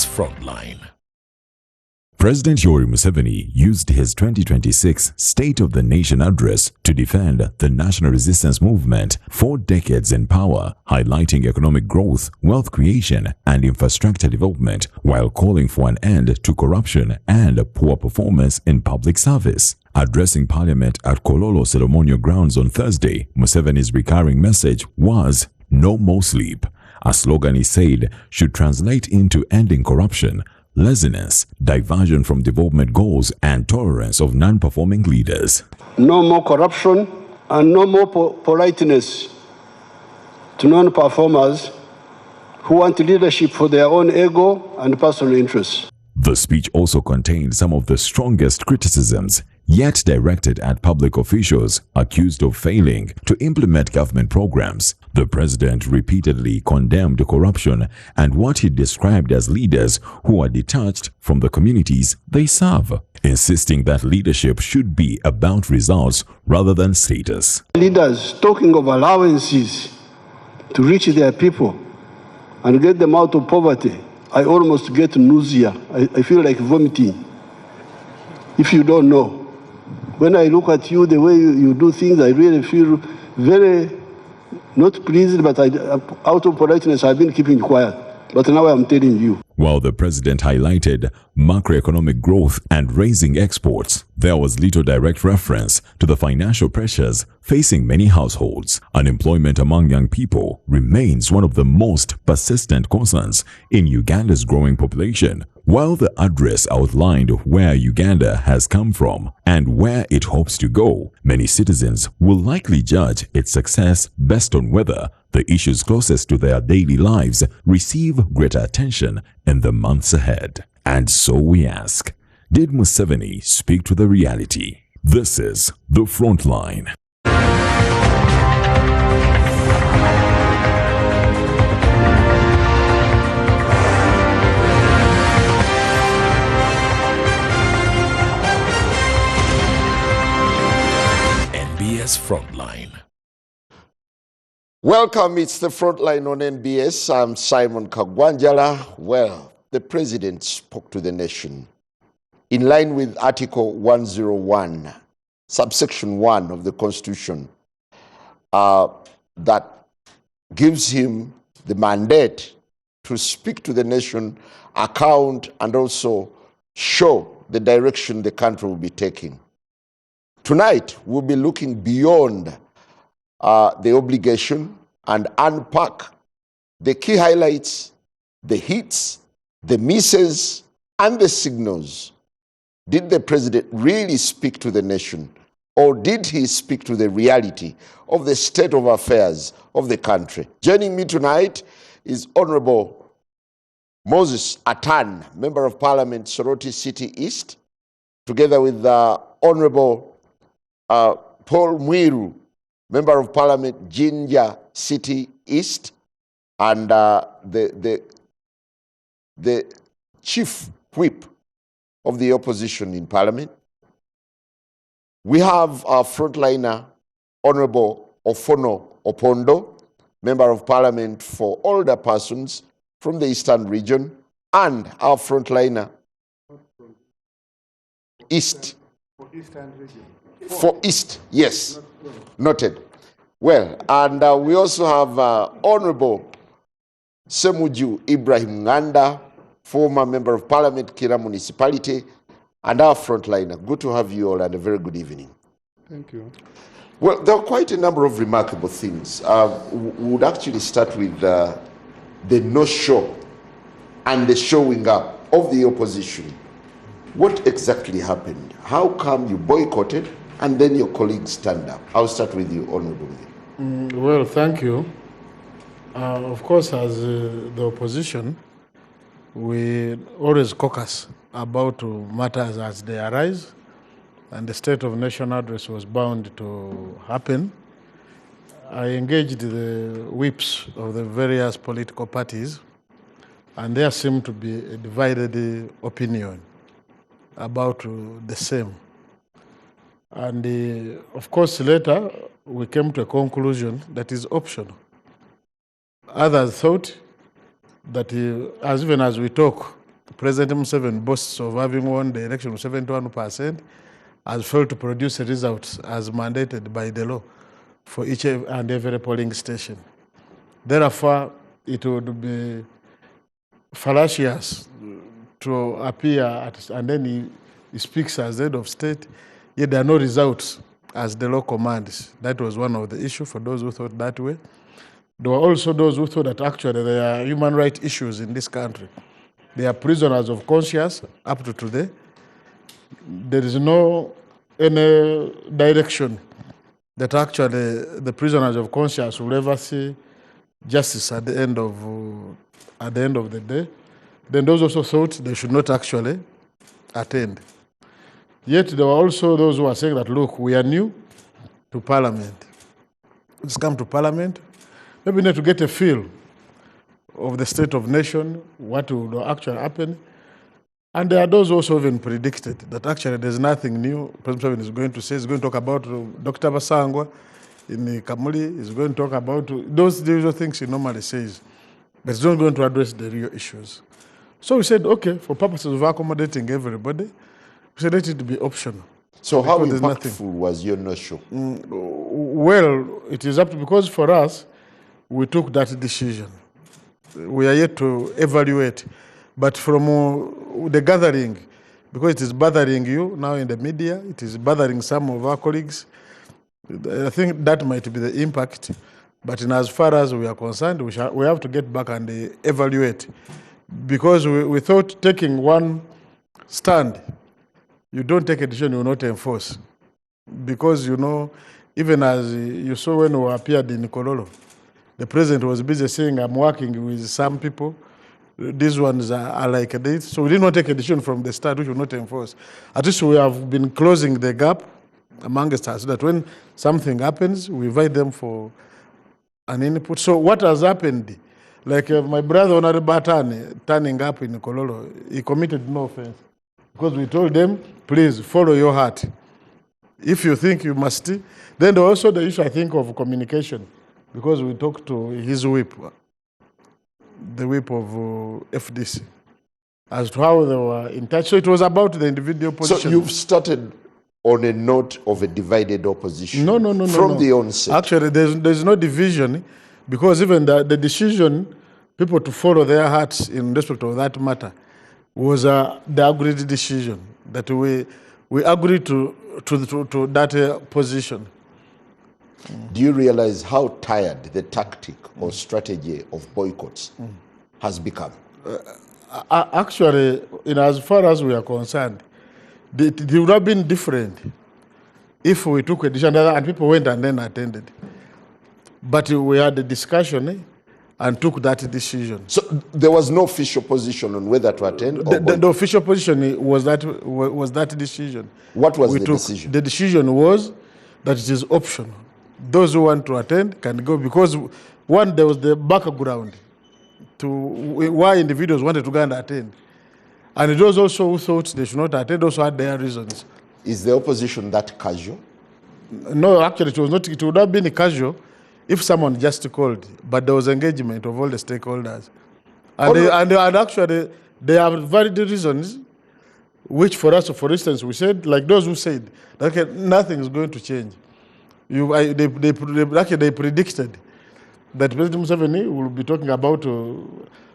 NBS Frontline. President Yoweri Museveni used his 2026 State of the Nation address to defend the national resistance movement 4 decades in power, highlighting economic growth, wealth creation, and infrastructure development, while calling for an end to corruption and poor performance in public service. Addressing Parliament at Kololo ceremonial grounds on Thursday, Museveni's recurring message was "No more sleep," a slogan he said should translate into ending corruption, laziness, diversion from development goals, and tolerance of non-performing leaders. No more corruption and no more politeness to non-performers who want leadership for their own ego and personal interests. The speech also contained some of the strongest criticisms, yet directed at public officials accused of failing to implement government programs. The president repeatedly condemned corruption and what he described as leaders who are detached from the communities they serve, insisting that leadership should be about results rather than status. Leaders talking of allowances to reach their people and get them out of poverty, I almost get nausea. I feel like vomiting. If you don't know, when I look at you, the way you do things, I really feel very not pleased, but out of politeness, I've been keeping quiet. But now I'm telling you. While the president highlighted macroeconomic growth and raising exports, there was little direct reference to the financial pressures facing many households. Unemployment among young people remains one of the most persistent concerns in Uganda's growing population. While the address outlined where Uganda has come from and where it hopes to go, many citizens will likely judge its success based on whether the issues closest to their daily lives receive greater attention in the months ahead. And so we ask, did Museveni speak to the reality? This is The Frontline. NBS Frontline. Welcome, it's The Frontline on NBS. I'm Simon Kagwanjala. Well, the president spoke to the nation in line with Article 101, subsection 1 of the Constitution, that gives him the mandate to speak to the nation, account, and also show the direction the country will be taking. Tonight, we'll be looking beyond the obligation and unpack the key highlights, the hits, the misses, and the signals. Did the president really speak to the nation, or did he speak to the reality of the state of affairs of the country? Joining me tonight is Honorable Moses Atan, Member of Parliament, Soroti City East, together with Honorable Paul Mwiru, Member of Parliament, Jinja City East, and the Chief Whip of the opposition in Parliament. We have our frontliner, Honorable Ofono Opondo, Member of Parliament for Older Persons from the Eastern Region, and our frontliner, East. For Eastern Region. For East, yes, noted. Well, and we also have Honorable Ssemujju Ibrahim Nganda, former Member of Parliament, Kira Municipality, and our frontliner. Good to have you all, and a very good evening. Thank you. Well, there are quite a number of remarkable things. We would actually start with the no-show and the showing up of the opposition. What exactly happened? How come you boycotted and then your colleagues stand up? I'll start with you, Honorable. Well, thank you. Of course, as the opposition, we always caucus about matters as they arise, and the State of Nation address was bound to happen. I engaged the whips of the various political parties, and there seemed to be a divided opinion about the same. And of course, later, we came to a conclusion that is optional. Others thought that, even as we talk, President Museveni boasts of having won the election with 71%, has failed to produce a result as mandated by the law for each and every polling station. Therefore, it would be fallacious to appear and then he speaks as head of state, yet there are no results as the law commands. That was one of the issues for those who thought that way. There were also those who thought that actually there are human rights issues in this country. They are prisoners of conscience up to today. There is no any direction that actually the prisoners of conscience will ever see justice at the end of the day. Then those also thought they should not actually attend. Yet there were also those who are saying that, look, we are new to Parliament. Let's come to Parliament. Maybe we need to get a feel of the state of nation, what will actually happen. And there are those who also even predicted that actually there's nothing new. President Museveni is going to say, he's going to talk about Dr. Basangwa in Kamuli, he's going to talk about those usual things he normally says, but he's not going to address the real issues. So we said, okay, for purposes of accommodating everybody, we said let it be optional. So how impactful was your no-show? Well, it is up to, because for us, we took that decision. We are yet to evaluate. But from the gathering, because it is bothering you now in the media, it is bothering some of our colleagues, I think that might be the impact. But in as far as we are concerned, we have to get back and evaluate. Because we thought taking one stand, you don't take a decision you will not enforce. Because, you know, even as you saw when we appeared in Kololo, the president was busy saying, I'm working with some people. These ones are like this. So we did not take a decision from the start, which we will not enforce. At least we have been closing the gap amongst us, so that when something happens, we invite them for an input. So what has happened, like my brother Honorable Batane turning up in Kololo, he committed no offense. Because we told them, please follow your heart. If you think you must. Then also the issue, I think, of communication, because we talked to his whip, the whip of FDC, as to how they were in touch. So it was about the individual position. So you've started on a note of a divided opposition No. from the onset. Actually, there's no division, because even the decision, people to follow their hearts in respect of that matter, was the agreed decision that we agreed to that position. Do you realize how tired the tactic or strategy of boycotts has become? Actually, as far as we are concerned, it would have been different if we took a decision and people went and then attended. But we had a discussion and took that decision. So there was no official position on whether to attend? The official position was that decision. What was the decision? The decision was that it is optional. Those who want to attend can go, because one, there was the background to why individuals wanted to go and attend. And those also who thought they should not attend also had their reasons. Is the opposition that casual? No, actually it was not. It would have been casual if someone just called, but there was engagement of all the stakeholders. And, and actually, they have valid reasons, which for us, for instance, we said, like those who said, okay, nothing is going to change. They predicted that President Museveni will be talking about,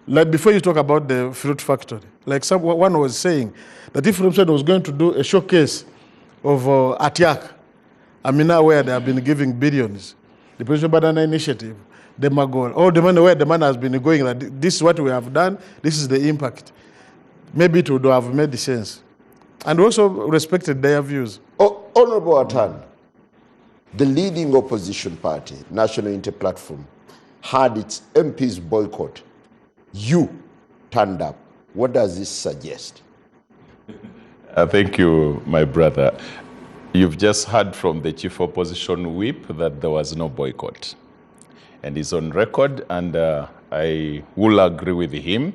like before you talk about the fruit factory, like one was saying that if Museveni was going to do a showcase of Atiak, Amina, where they have been giving billions, the President Banana Initiative, the Magol, all the money where the money has been going, that this is what we have done, this is the impact. Maybe it would have made sense. And also respected their views. Oh, Honorable Atan, the leading opposition party, National Unity Platform, had its MPs boycott. You turned up. What does this suggest? Thank you, my brother. You've just heard from the chief opposition whip that there was no boycott. And it's on record, and I will agree with him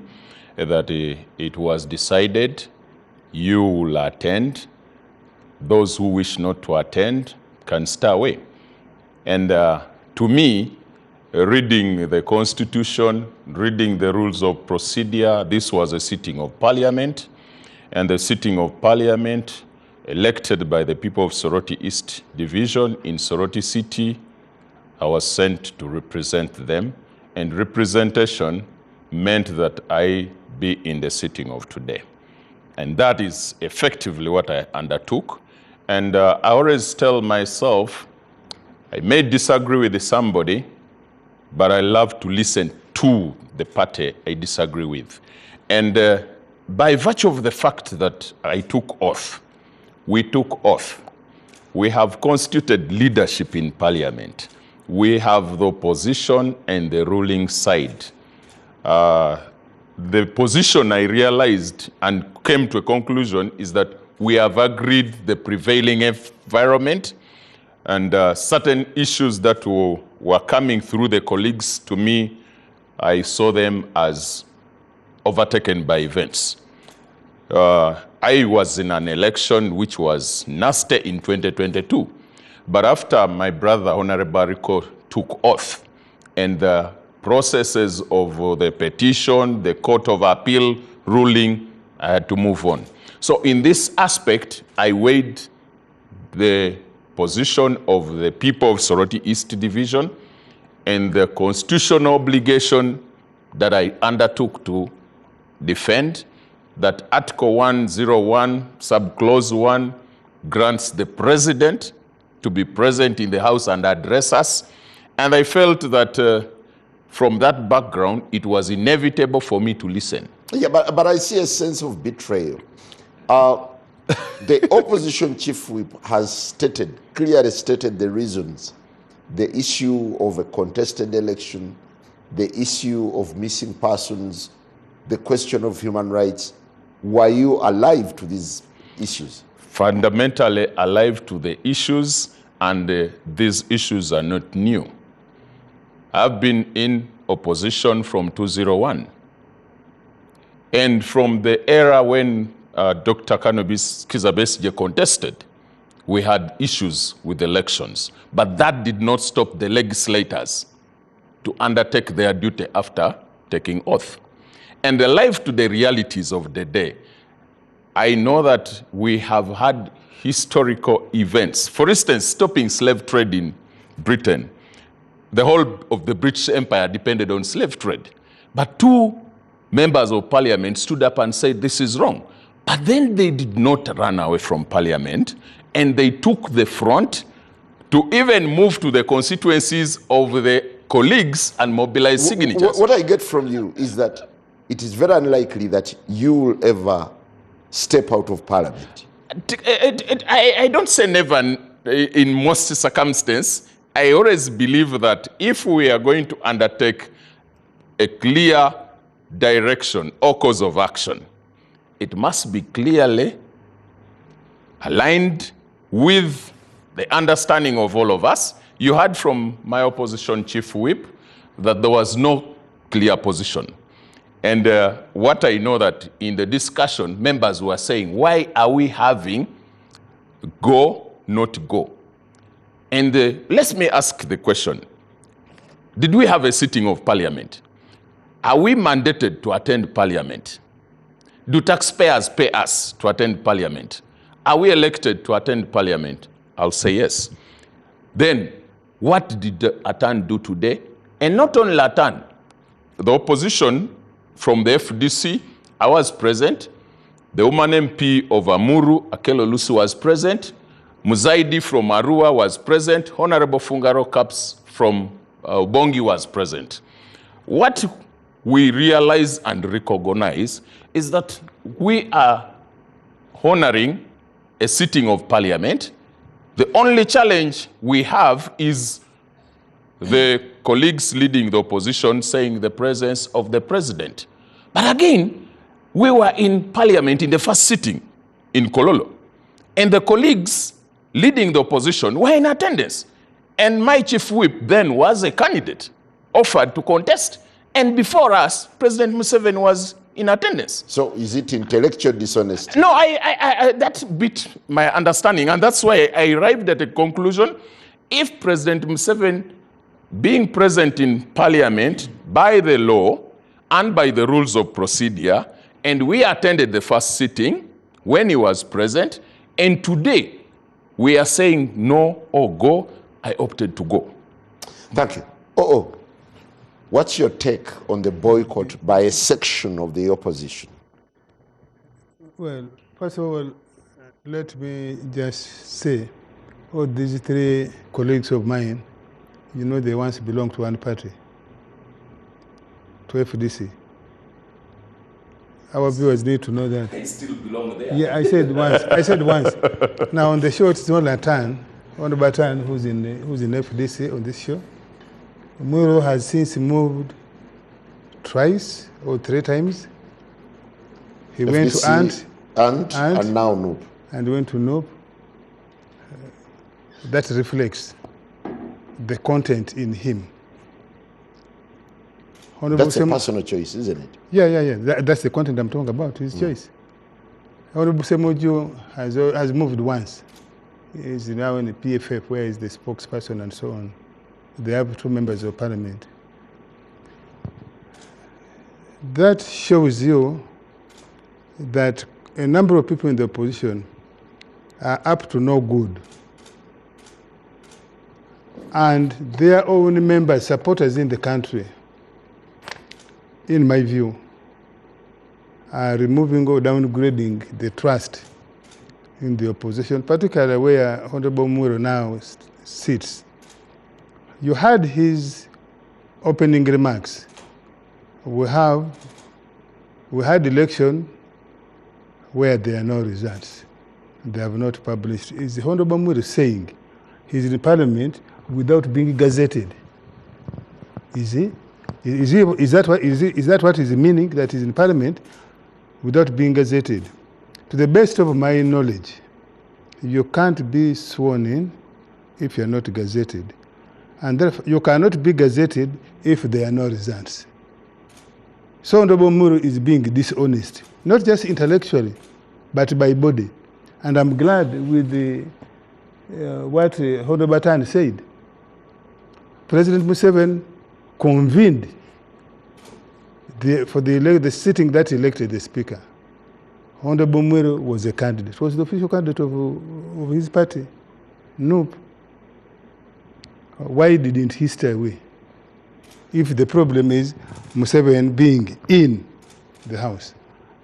that it was decided you will attend. Those who wish not to attend can stay away. And to me, reading the Constitution, reading the rules of procedure. This was a sitting of Parliament, and the sitting of Parliament elected by the people of Soroti East Division in Soroti City. I was sent to represent them, and representation meant that I be in the sitting of today. And that is effectively what I undertook. And I always tell myself, I may disagree with somebody, but I love to listen to the party I disagree with. And by virtue of the fact that I took oath, we took oath, we have constituted leadership in Parliament. We have the opposition and the ruling side. The position I realized and came to a conclusion is that we have agreed the prevailing environment, and certain issues that were coming through the colleagues, to me, I saw them as overtaken by events. I was in an election which was nasty in 2022. But after my brother, Honorable Rico, took oath, and the processes of the petition, the Court of Appeal ruling, I had to move on. So in this aspect, I weighed the position of the people of Soroti East Division and the constitutional obligation that I undertook to defend, that Article 101, Subclause 1, grants the President to be present in the House and address us. And I felt that from that background, it was inevitable for me to listen. Yeah, but I see a sense of betrayal. The opposition chief whip has clearly stated the reasons: the issue of a contested election, the issue of missing persons, the question of human rights. Were you alive to these issues? Fundamentally alive to the issues, and these issues are not new. I've been in opposition from 2001. And from the era when Dr. Kanobis Kizabesije contested, we had issues with elections. But that did not stop the legislators to undertake their duty after taking oath. And alive to the realities of the day, I know that we have had historical events. For instance, stopping slave trade in Britain. The whole of the British Empire depended on slave trade. But two members of Parliament stood up and said this is wrong. But then they did not run away from Parliament, and they took the front to even move to the constituencies of the colleagues and mobilize signatures. What I get from you is that it is very unlikely that you will ever step out of Parliament. I don't say never in most circumstances. I always believe that if we are going to undertake a clear direction or course of action, it must be clearly aligned with the understanding of all of us. You heard from my opposition chief whip that there was no clear position. And what I know that in the discussion, members were saying, why are we having go, not go? And let me ask the question. Did we have a sitting of Parliament? Are we mandated to attend Parliament? Do taxpayers pay us to attend Parliament? Are we elected to attend Parliament? I'll say yes. Then, what did Atan do today? And not only Atan, the opposition from the FDC, I was present. The woman MP of Amuru, Akelo Lusu, was present. Muzaidi from Arua was present. Honorable Fungaro Caps from Bongi was present. What we realize and recognize is that we are honoring a sitting of Parliament. The only challenge we have is the colleagues leading the opposition saying the presence of the president. But again, we were in Parliament in the first sitting in Kololo, and the colleagues leading the opposition were in attendance. And my chief whip then was a candidate offered to contest. And before us, President Museveni was in attendance. So is it intellectual dishonesty? No, that beat my understanding. And that's why I arrived at a conclusion. If President Museveni being present in Parliament by the law and by the rules of procedure, and we attended the first sitting when he was present, and today we are saying no or go. I opted to go. Thank you. What's your take on the boycott by a section of the opposition? Well, first of all, let me just say, all these three colleagues of mine, you know, they once belonged to one party, to FDC. Our viewers need to know that. They still belong there. Yeah, I said once. I said once. Now on the show, it's not Latan, on the Batan, who's in FDC on this show. Muro has since moved twice or three times. He FDC went to and now Noop. And went to Noop. That reflects the content in him. That's a personal choice, isn't it? Yeah. That's the content I'm talking about, his choice. Honorable Ssemujju has moved once. He's now in the PFF, where he's the spokesperson and so on. They have 2 members of parliament. That shows you that a number of people in the opposition are up to no good. And their own members, supporters in the country, in my view, are removing or downgrading the trust in the opposition, particularly where Honorable Muro now sits. You heard his opening remarks. We had election where there are no results. They have not published. Is Honorable Muro saying he's in Parliament without being gazetted? Is he? Is that what is the meaning, that is in Parliament without being gazetted? To the best of my knowledge, you can't be sworn in if you're not gazetted. And therefore, you cannot be gazetted if there are no results. So Honorable Muro is being dishonest, not just intellectually, but by body. And I'm glad with what Honorable Batan said. President Museveni convened for the sitting that elected the speaker. Honorable Muro was a candidate, was the official candidate of his party. Nope. Why didn't he stay away? If the problem is Museveni being in the House,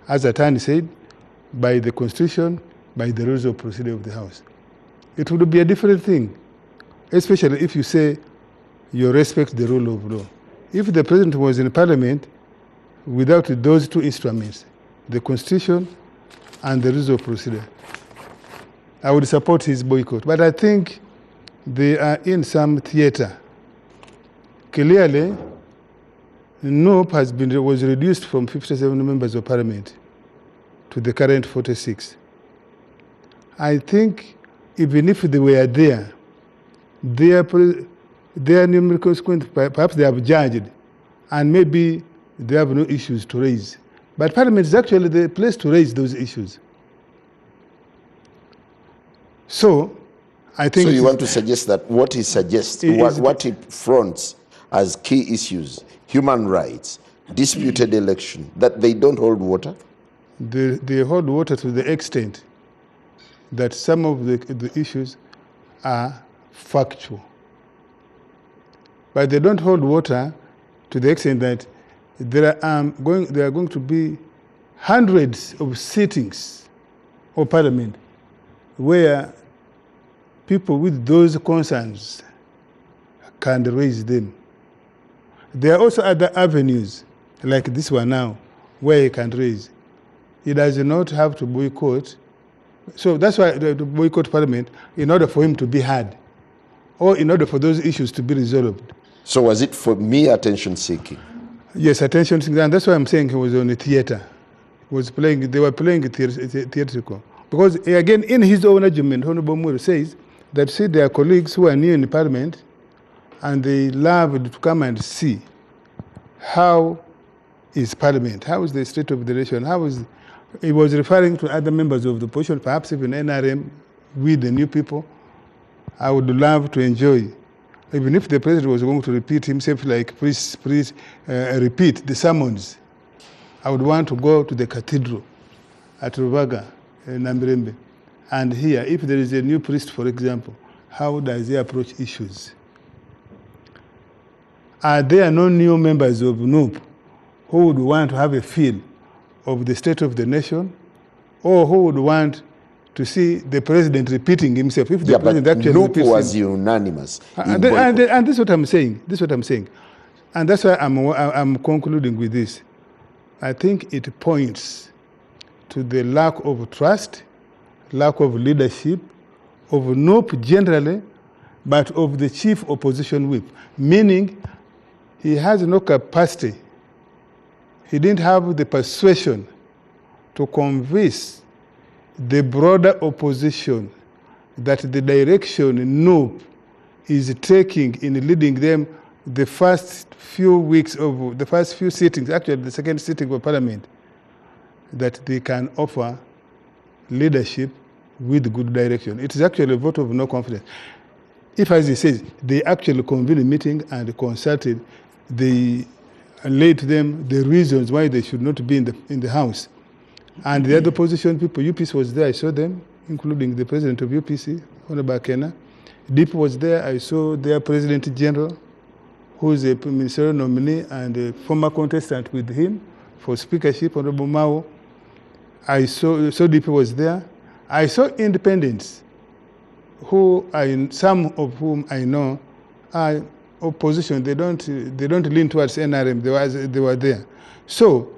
as Atani said, by the Constitution, by the rules of procedure of the House, it would be a different thing, especially if you say you respect the rule of law. If the president was in Parliament without those 2 instruments, the Constitution and the rules of procedure, I would support his boycott. But I think they are in some theater. Clearly, NOP was reduced from 57 members of Parliament to the current 46. I think even if they were there, their numerical consequence, perhaps they have judged, and maybe they have no issues to raise. But Parliament is actually the place to raise those issues. So, I think... So you want to suggest that what he suggests, what he fronts as key issues, human rights, disputed election, that they don't hold water? They hold water to the extent that some of the issues are factual. But they don't hold water to the extent that there are going to be hundreds of sittings of Parliament where people with those concerns can raise them. There are also other avenues, like this one now, where you can raise. He does not have to boycott. So that's why to boycott Parliament, in order for him to be heard, or in order for those issues to be resolved. So was it for mere attention-seeking? Yes, attention-seeking, and that's why I'm saying he was on the theater. They were playing theatrical. Because again, in his own argument, Honorable Muro says that, see, there are colleagues who are new in the Parliament, and they love to come and see how is Parliament, how is the state of the nation, he was referring to other members of the opposition, perhaps even NRM, with the new people. I would love to enjoy Even if the president was going to repeat himself, like, please repeat the sermons, I would want to go to the cathedral at Rubaga, Nambirembe, and hear, if there is a new priest, for example, how does he approach issues? Are there no new members of NUP who would want to have a feel of the state of the nation, or who would want to see the president repeating himself? If the president actually NUP was unanimous. And this is what I'm saying. This is what I'm saying. And that's why I'm concluding with this. I think it points to the lack of trust, lack of leadership, of NUP generally, but of the chief opposition whip, meaning he has no capacity. He didn't have the persuasion to convince the broader opposition that the direction NUP is taking in leading them the first few weeks of the first few sittings, actually the second sitting of Parliament, that they can offer leadership with good direction. It is actually a vote of no confidence. If, as he says, they actually convened a meeting and consulted, they laid to them the reasons why they should not be in the House. And the other opposition people, UPC was there, I saw them, including the president of UPC, Honorable Kena. DIP was there, I saw their President General, who is a ministerial nominee and a former contestant with him for speakership, Honorable Mao. I saw DP was there. I saw independents, some of whom I know are opposition. They don't lean towards NRM. They were there. So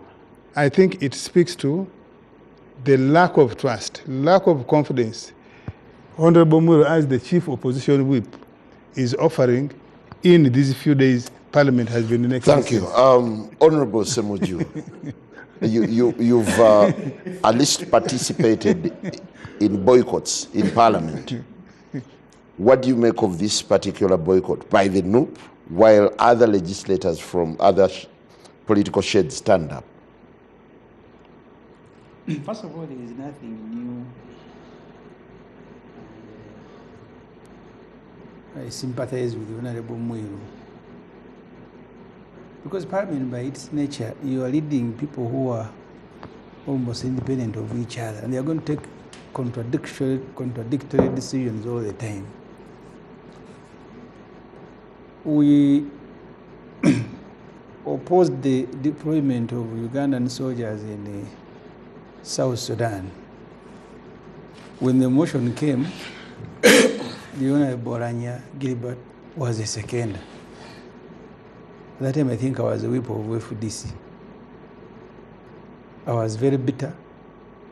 I think it speaks to the lack of trust, lack of confidence. Honorable Muro, as the chief opposition whip, is offering in these few days. Parliament has been in existence. Thank you. Honorable Ssemujju, you've at least participated in boycotts in Parliament. What do you make of this particular boycott by the NUP, while other legislators from other political shades stand up? First of all, there is nothing new. I sympathize with Honorable Mwiru. Because Parliament, by its nature, you are leading people who are almost independent of each other, and they are going to take contradictory decisions all the time. We opposed the deployment of Ugandan soldiers in South Sudan. When the motion came, the Honorable Boranya Gilbert was a second. At that time, I think I was a whip of FDC. I was very bitter.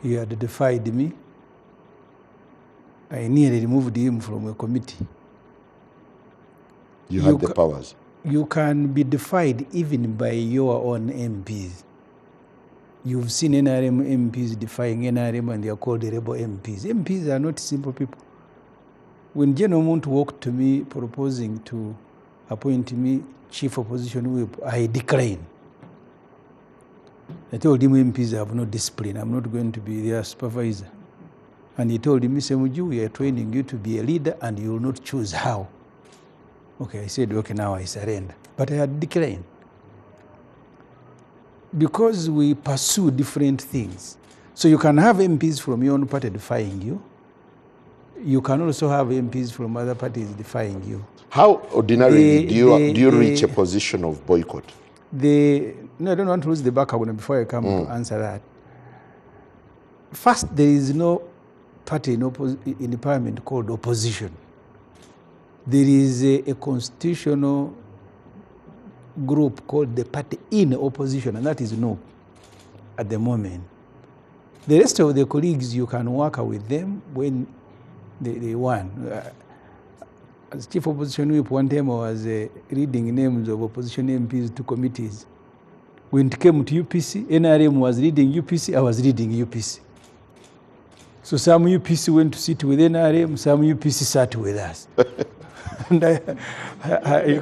He had defied me. I nearly removed him from a committee. You had the powers. You can be defied even by your own MPs. You've seen NRM MPs defying NRM, and they are called the rebel MPs. MPs are not simple people. When General Muntu walked to me proposing to appoint me chief opposition whip, I declined. I told him MPs have no discipline. I'm not going to be their supervisor. And he told me, Ssemujju, we are training you to be a leader and you will not choose how. Okay, I said, okay, now I surrender. But I had declined. Because we pursue different things. So you can have MPs from your own party defying you. You can also have MPs from other parties defying you. How ordinarily do you reach a position of boycott? No, I don't want to lose the background before I come to answer that. First, there is no party in the Parliament called opposition. There is a constitutional group called the party in opposition, and that is no at the moment. The rest of the colleagues, you can work with them when they won. As chief opposition whip, one time I was reading names of opposition MPs to committees. When it came to UPC, NRM was reading UPC, I was reading UPC. So some UPC went to sit with NRM, some UPC sat with us. And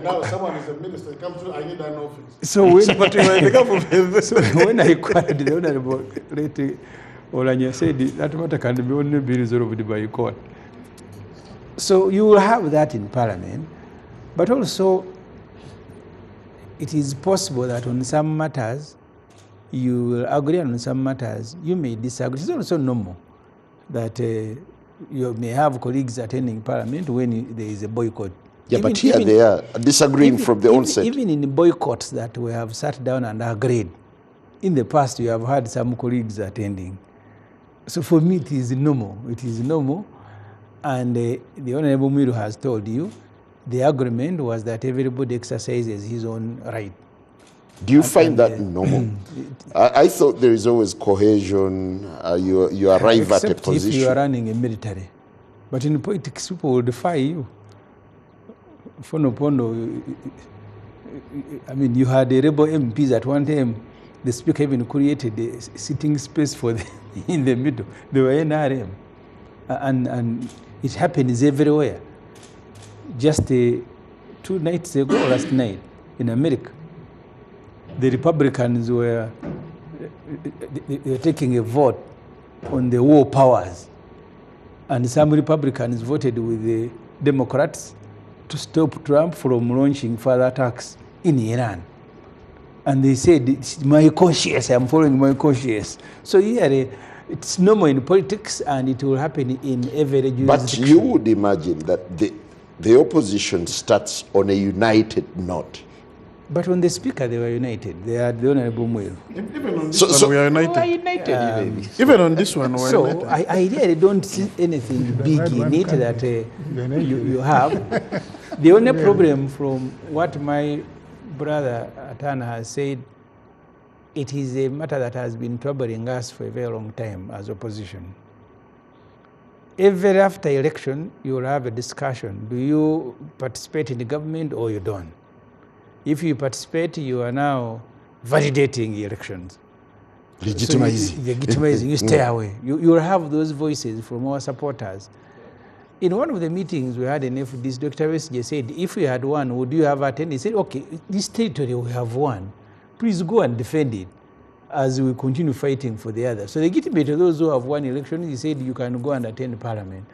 now someone is a minister, come through, I need an office. So when I inquired the Honorable Lady Olanya said that matter can be resolved by court. So you will have that in Parliament. But also, it is possible that on some matters, you will agree, on some matters, you may disagree. It's also normal that you may have colleagues attending Parliament when there is a boycott. Yeah, but here they are disagreeing from the onset. Even in boycotts that we have sat down and agreed, in the past you have had some colleagues attending. So for me, it is normal. It is normal. And the Honorable Mwiru has told you, the agreement was that everybody exercises his own right. Do you find that normal? I thought there is always cohesion. You arrive at a position. If you are running a military. But in politics, people will defy you. I mean, you had the rebel MPs at one time. The speaker even created a sitting space for them in the middle. They were NRM. And it happens everywhere. Just 2 nights ago, last night, in America, the Republicans were taking a vote on the war powers. And some Republicans voted with the Democrats to stop Trump from launching further attacks in Iran. And they said, it's my conscience, I'm following my conscience. So here, it's normal in politics and it will happen in every jurisdiction. But you would imagine that the opposition starts on a united note. But on the speaker, they were united. They had the Honorable Mwiru. Even on this one, we are united. We are united. Even on this one, we are united. So I really don't see anything big in it that you have. The only problem from what my brother Atana has said, it is a matter that has been troubling us for a very long time as opposition. Every after election, you will have a discussion. Do you participate in the government or you don't? If you participate, you are now validating elections. Legitimizing. So legitimizing, you stay away. You will have those voices from our supporters. In one of the meetings we had in FDC, Dr. Wesje said, if we had won, would you have attended? He said, okay, this territory we have won. Please go and defend it as we continue fighting for the others. So legitimate to those who have won elections, he said you can go and attend Parliament.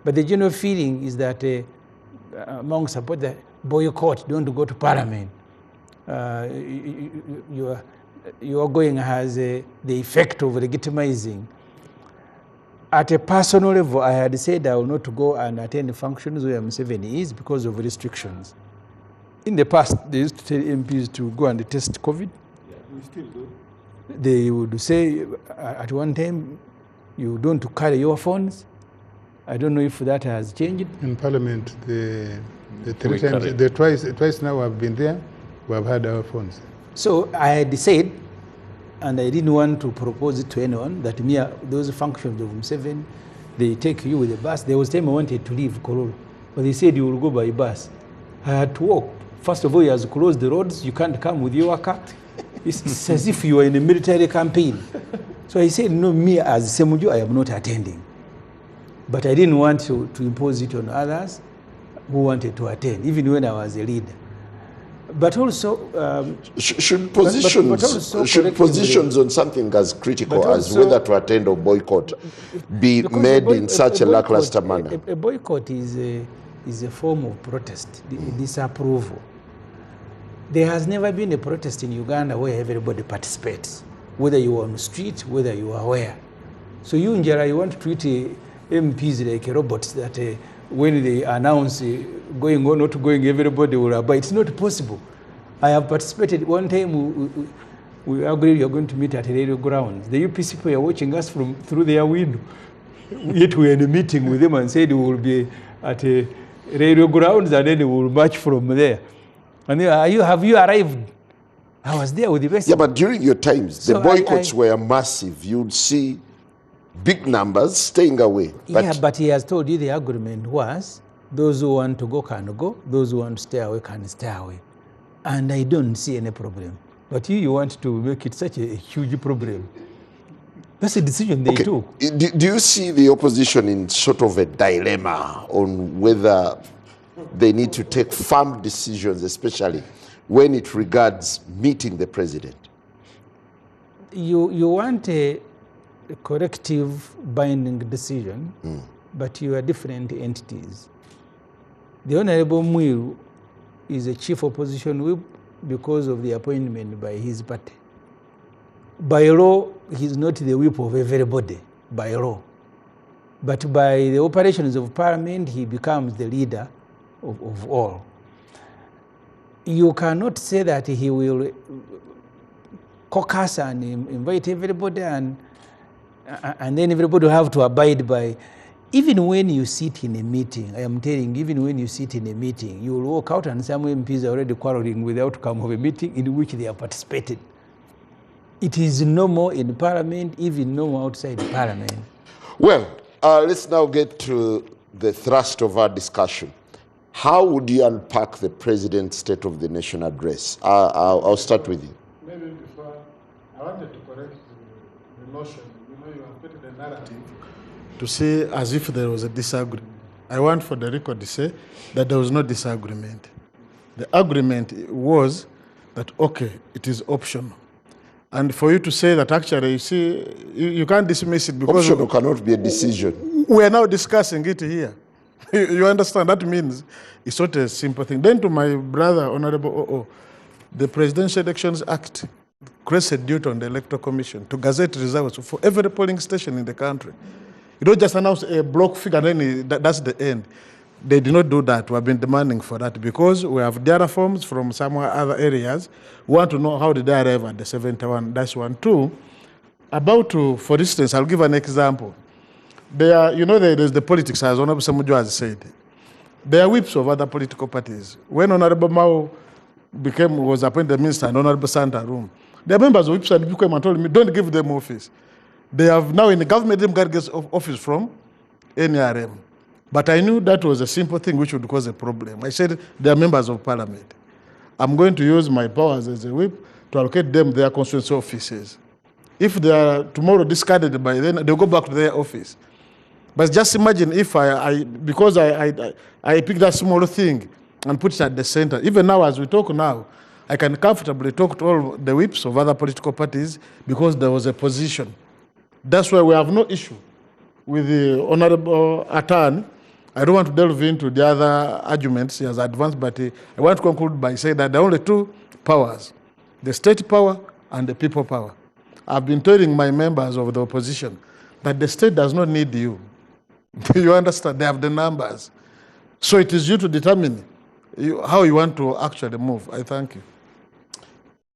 But the general feeling is that among support that boycott, don't go to Parliament. Your going has the effect of legitimizing. At a personal level, I had said I will not go and attend functions where Museveni is because of restrictions. In the past, they used to tell MPs to go and test COVID. Yeah, we still do. They would say at one time, you don't carry your phones. I don't know if that has changed. In Parliament, the three times, twice now I've been there, we have had our phones. So I had said, and I didn't want to propose it to anyone, that those functions of Museveni, they take you with a bus. There was a time I wanted to leave Kololo, but they said you will go by bus. I had to walk. First of all, he has closed the roads. You can't come with your car. It's as if you were in a military campaign. So I said, no, me as Ssemujju, I am not attending. But I didn't want to impose it on others who wanted to attend, even when I was a leader. But also... should positions on something as critical as whether to attend or boycott be made in such a lackluster manner? A boycott is a form of protest, disapproval. There has never been a protest in Uganda where everybody participates, whether you are on the street, whether you are where. So you, Njera, you want to treat MPs like robots that when they announce going or not going, everybody will abide. It's not possible. I have participated. One time we agreed we are going to meet at radio grounds. The UPC people are watching us through their window. Yet we were in a meeting with them and said we will be at a radio grounds and then we will march from there. And they, have you arrived? I was there with the rest. Yeah, but during your times, the boycotts were massive. You'd see big numbers staying away. But he has told you the agreement was those who want to go can go, those who want to stay away can stay away. And I don't see any problem. But you want to make it such a huge problem. That's a decision they took. Do you see the opposition in sort of a dilemma on whether they need to take firm decisions, especially when it regards meeting the president? You want a corrective binding decision, but you are different entities. The Honorable Mwiru is a chief opposition whip because of the appointment by his party. By law, he's not the whip of everybody, by law. But by the operations of parliament, he becomes the leader of all. You cannot say that he will caucus and invite everybody and then everybody will have to abide by. Even when you sit in a meeting, I am telling you, even when you sit in a meeting, you will walk out and some MPs are already quarreling with the outcome of a meeting in which they have participated. It is normal in parliament, even normal outside parliament. Well, let's now get to the thrust of our discussion. How would you unpack the President's State of the Nation address? I'll start with you. Maybe before, I wanted to correct the notion. You have put the narrative to say as if there was a disagreement. I want for the record to say that there was no disagreement. The agreement was that, okay, it is optional. And for you to say that actually, you see, you can't dismiss it because optional cannot be a decision. We are now discussing it here. You understand? That means it's not a simple thing. Then to my brother, Honorable O.O., the Presidential Elections Act creates a duty on the Electoral Commission to gazette results for every polling station in the country. You don't just announce a block figure and then that's the end. They did not do that. We have been demanding for that because we have data forms from some other areas. We want to know how did they arrive at the 71. That's one. Two, about to, for instance, I'll give an example. There are, you know, there's the politics, as Hon Ssemujju has said. There are whips of other political parties. When Honorable Mao was appointed minister and Honorable Santa Room, the members of whips and people came and told me, don't give them office. They have now in the government, them get office from NRM. But I knew that was a simple thing which would cause a problem. I said, they are members of parliament. I'm going to use my powers as a whip to allocate them their constituency offices. If they are tomorrow discarded by then, they'll go back to their office. But just imagine if because I picked that small thing and put it at the center. Even now, as we talk now, I can comfortably talk to all the whips of other political parties because there was a position. That's why we have no issue with the Honorable Attorney. I don't want to delve into the other arguments he has advanced, but I want to conclude by saying that there are only two powers, the state power and the people power. I've been telling my members of the opposition that the state does not need you. You understand? They have the numbers. So it is you to determine how you want to actually move. I thank you.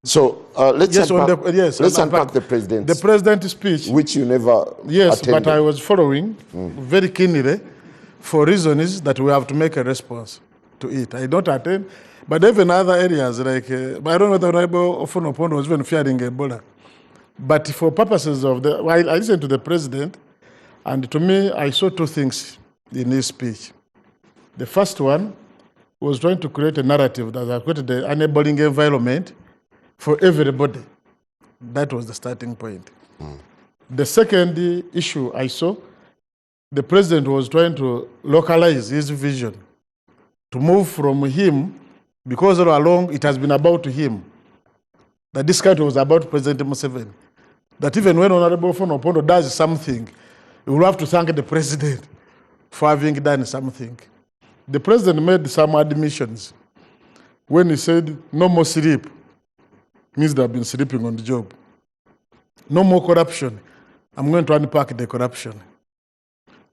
So let's unpack the president. The president's speech. Which you never Yes, attended. but I was following very keenly for reasons that we have to make a response to it. I don't attend, but even other areas like, but I don't know whether Honorable Ofonopono was even fearing Ebola. But for purposes of I listened to the president, and to me, I saw two things in his speech. The first one was trying to create a narrative that has created an enabling environment for everybody. That was the starting point. The second issue I saw, the president was trying to localize his vision, to move from him, because all along it has been about him, that this country was about President Museveni. That even when Honorable Ofonopono does something, we will have to thank the president for having done something. The president made some admissions when he said, no more sleep, means they have been sleeping on the job. No more corruption. I'm going to unpack the corruption.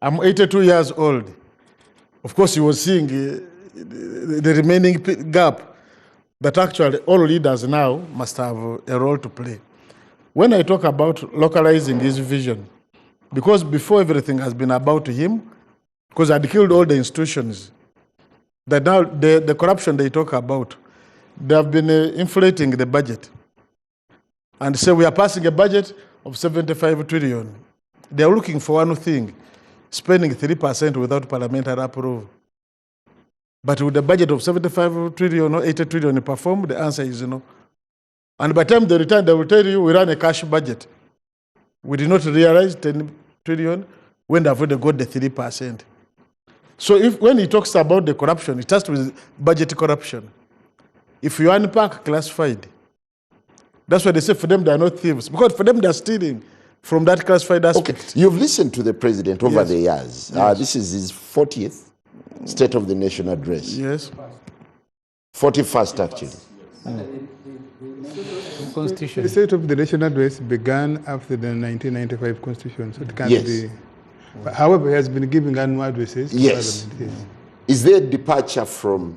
I'm 82 years old. Of course, he was seeing the remaining gap that actually all leaders now must have a role to play. When I talk about localizing his vision, because before everything has been about him, because I'd killed all the institutions, that now the corruption they talk about, they have been inflating the budget. And so we are passing a budget of 75 trillion. They are looking for one thing, spending 3% without parliamentary approval. But with the budget of 75 trillion or 80 trillion performed, the answer is no. And by the time they return, they will tell you we ran a cash budget. We did not realize 10 trillion when they've already got the 3%. So when he talks about the corruption, it starts with budget corruption. If you unpack classified, that's why they say for them they are not thieves, because for them they are stealing from that classified aspect. Okay, you've listened to the president over the years. Yes. This is his 40th State of the Nation address. Yes. 41st, actually. Constitution. The State of the Nation address began after the 1995 Constitution, so it can't Yes. be. But however, he has been giving annual addresses to Yes. Parliament. Yes. Is there a departure from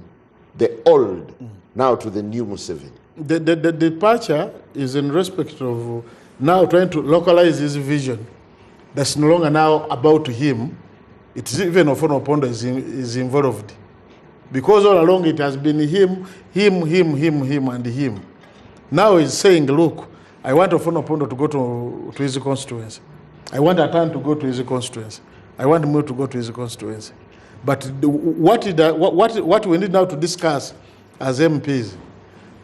the old now to the new Museveni? The departure is in respect of now trying to localize his vision. That's no longer now about him. It's even Ofono Opondo is involved. Because all along it has been him, and him. Now he's saying, look, I want Ofono Opondo to go to his constituency. I want Atan to go to his constituency. I want Mo to go to his constituency. But what we need now to discuss as MPs,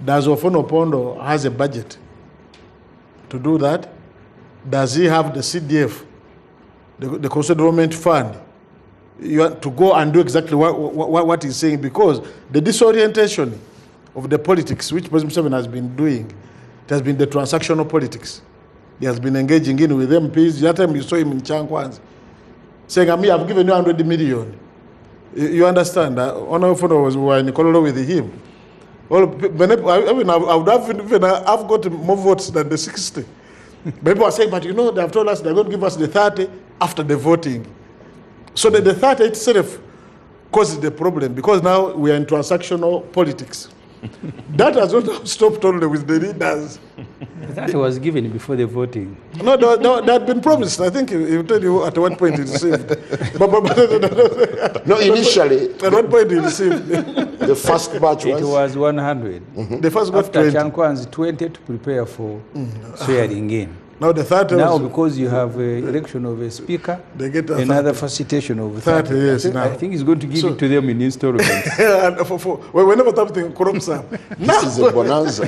does Ofono Opondo has a budget to do that? Does he have the CDF, the Constituent Fund, to go and do exactly what he's saying? Because the disorientation of the politics, which President Museveni has been doing, it has been the transactional politics. He has been engaging in with MPs. The other time you saw him in Chankwanzi, saying, I've given you 100 million. You understand? Honorable Ofono was in Kololo with him. Well, I would have even have got more votes than the 60. But people are saying, but you know, they have told us they're going to give us the 30 after the voting. So the 30 itself causes the problem, because now we are in transactional politics. That has not stopped only with the leaders. That was given before the voting. No, they had been promised. I think he will tell you at one point he received. No, initially, at one point he received. the first batch It was... was 100. The first got After 20. Chankwanzi, 20 to prepare for swearing in. Now the 30 Now, was, because you have election of a speaker, they get a another 30. facilitation of 30, yes, I think he's going to give it to them in installments. And whenever something crops up. This is a bonanza.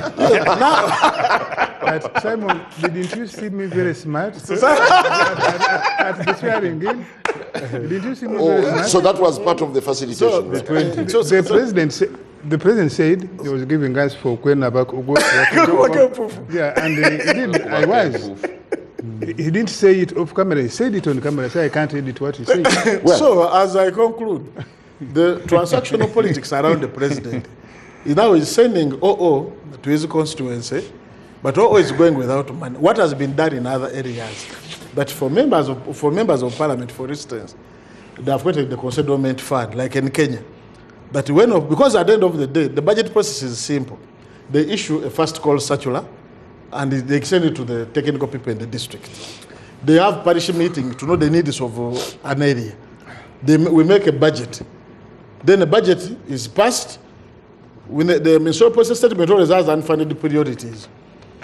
But Simon, didn't you see me very smart at the swearing in? Didn't you see me very smart? So that was part of the facilitation. The president said he was giving us for Kwenabako. Yeah, and he did. I was. He didn't say it off camera. He said it on camera, so I can't edit what he said. So, as I conclude, the transactional politics around the president is now sending OO to his constituency, but OO is going without money. What has been done in other areas? But for members of parliament, for instance, they have created the Constituent Fund, like in Kenya. But because at the end of the day, the budget process is simple. They issue a first call circular, and they send it to the technical people in the district. They have parish meeting to know the needs of an area. We make a budget. Then the budget is passed. The ministerial process statement always has unfunded priorities.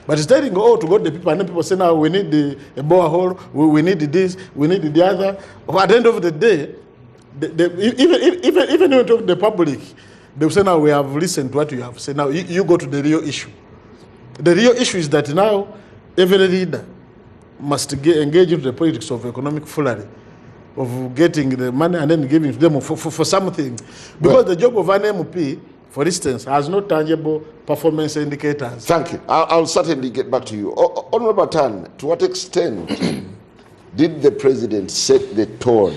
But it's telling to go to the people, and then people say, now we need a borehole, we need this, we need the other. At the end of the day, even when you talk to the public, they will say, now we have listened to what you have said. Now you go to the real issue. The real issue is that now every leader must engage into the politics of economic foolery, of getting the money and then giving to them for something. Because the job of an MP, for instance, has no tangible performance indicators. Thank you. I'll certainly get back to you. Honorable Tan, to what extent did the president set the tone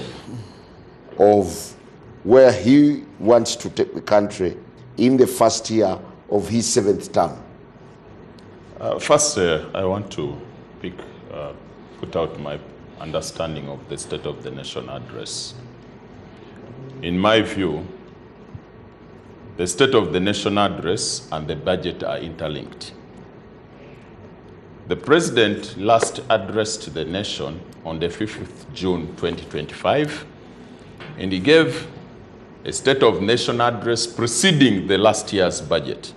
of where he wants to take the country in the first year of his 7th term? First, I want to put out my understanding of the State of the Nation address. In my view, the State of the Nation address and the budget are interlinked. The President last addressed the nation on the 5th of June 2025, and he gave a State of Nation address preceding the last year's budget.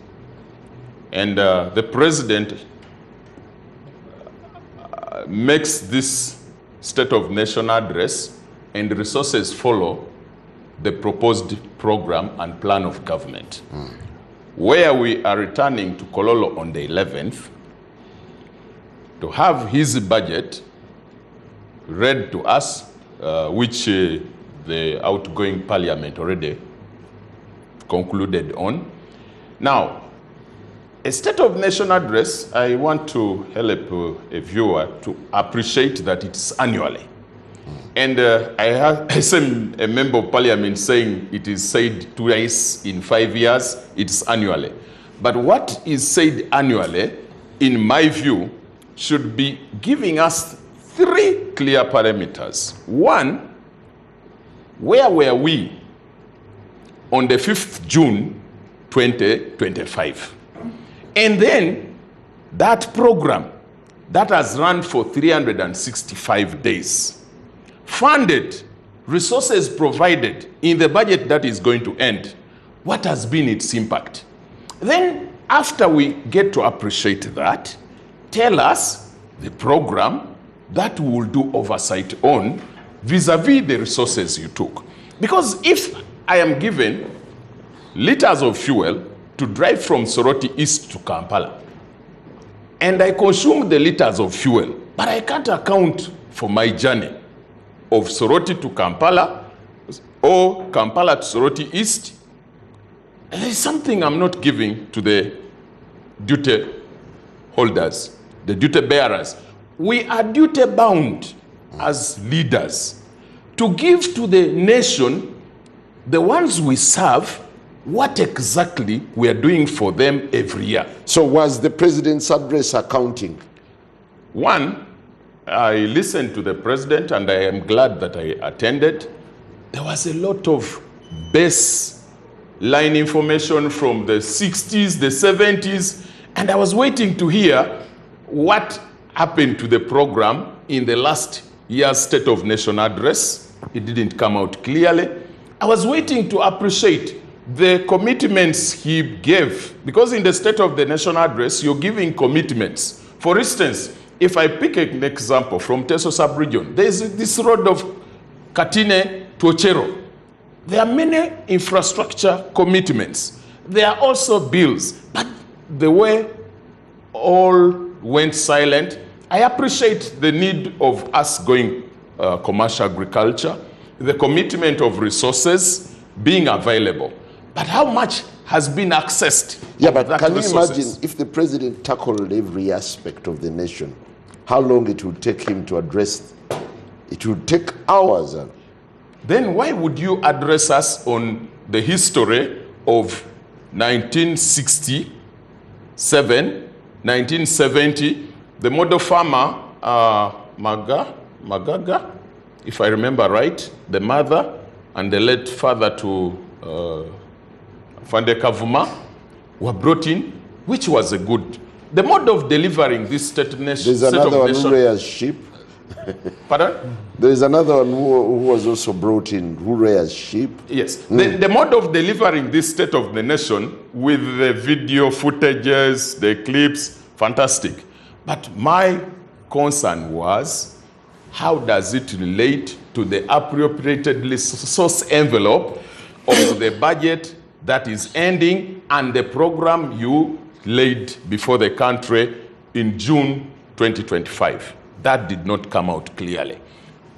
And the President makes this State of Nation address, and resources follow the proposed program and plan of government. Where we are returning to Kololo on the 11th to have his budget read to us, which the outgoing parliament already concluded on. Now, a State of Nation address, I want to help a viewer to appreciate that it's annually. And I saw a member of parliament saying it is said twice in 5 years, it's annually. But what is said annually, in my view, should be giving us 3 clear parameters. One, where were we on the 5th June 2025? And then that program that has run for 365 days, funded, resources provided in the budget that is going to end, what has been its impact? Then, after we get to appreciate that, tell us the program that we will do oversight on vis-a-vis the resources you took. Because if I am given liters of fuel to drive from Soroti East to Kampala, and I consume the liters of fuel, but I can't account for my journey of Soroti to Kampala or Kampala to Soroti East, there is something I'm not giving to the duty holders, the duty bearers. We are duty bound as leaders to give to the nation, the ones we serve, what exactly we are doing for them every year. So was the president's address accounting? One, I listened to the president and I am glad that I attended. There was a lot of baseline information from the 60s, the 70s, and I was waiting to hear what happened to the program in the last year's State of Nation address. It didn't come out clearly. I was waiting to appreciate the commitments he gave, because in the State of the Nation address, you're giving commitments. For instance, if I pick an example from Teso sub-region, there's this road of Katine to Ochero. There are many infrastructure commitments. There are also bills, but the way all went silent, I appreciate the need of us going commercial agriculture, the commitment of resources being available. But how much has been accessed? Yeah, but can you resources? imagine if the president tackled every aspect of the nation, how long it would take him to address? It would take hours. Then why would you address us on the history of 1967, 1970, the model farmer, Magaga, if I remember right, the mother and the late father to Fande Kavuma were brought in, which was a good. The mode of delivering this state nation. There's another one who rears sheep. Pardon? There is another one who was also brought in, who rears sheep. Yes. The mode of delivering this state of the nation with the video footages, the clips, fantastic. But my concern was, how does it relate to the appropriated resource envelope of the budget that is ending and the program you laid before the country in June 2025? That did not come out clearly.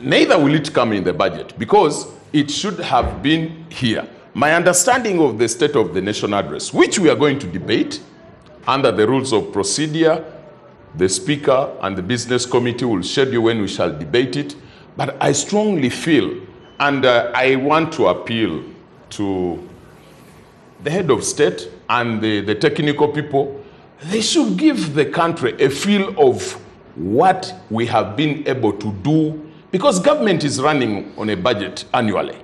Neither will it come in the budget, because it should have been here. My understanding of the State of the Nation address, which we are going to debate under the rules of procedure, the Speaker and the Business Committee will schedule when we shall debate it. But I strongly feel, and I want to appeal to the head of state and the technical people, they should give the country a feel of what we have been able to do, because government is running on a budget annually.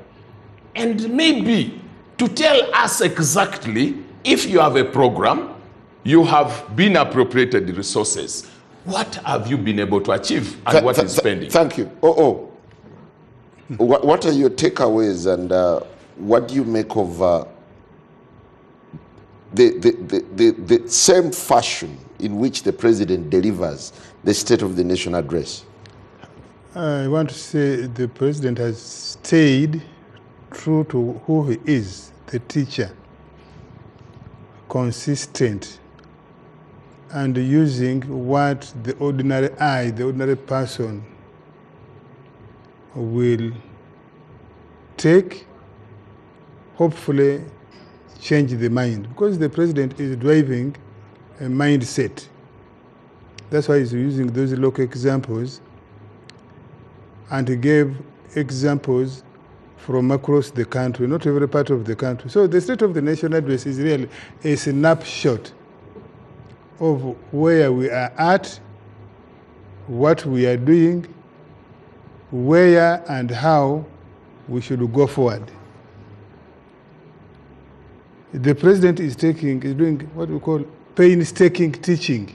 And maybe to tell us exactly, if you have a program, you have been appropriated resources, what have you been able to achieve and what is spending? Thank you. What are your takeaways, and what do you make of the same fashion in which the president delivers the State of the Nation address? I want to say the president has stayed true to who he is, the teacher, consistent, and using what the ordinary eye, the ordinary person will take, hopefully change the mind, because the president is driving a mindset. That's why he's using those local examples, and he gave examples from across the country, not every part of the country. So the State of the Nation address is really a snapshot of where we are at, what we are doing, where and how we should go forward. The president is doing what we call painstaking teaching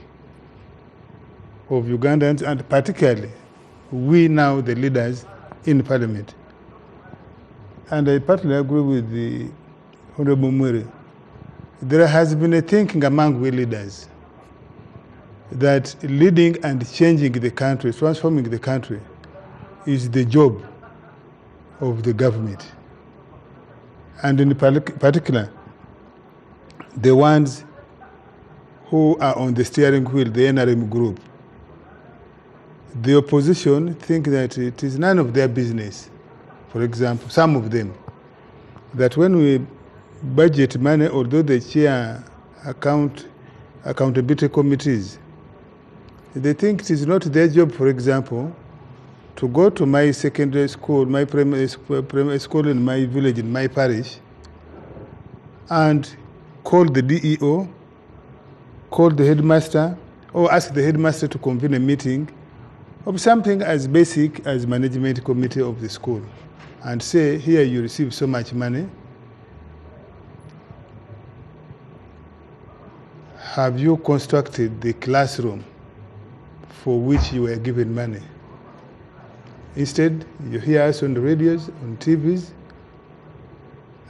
of Ugandans, and particularly we now, the leaders in Parliament. And I partly agree with the Honorable Mwere. There has been a thinking among we leaders that leading and changing the country, transforming the country, is the job of the government. And in particular, the ones who are on the steering wheel, the NRM group. The opposition think that it is none of their business. For example, some of them, that when we budget money, although they chair accountability committees, they think it is not their job, for example, to go to my secondary school, my primary school in my village, in my parish, and call the DEO, call the headmaster, or ask the headmaster to convene a meeting of something as basic as management committee of the school, and say, here you receive so much money. Have you constructed the classroom for which you were given money? Instead, you hear us on the radios, on TVs,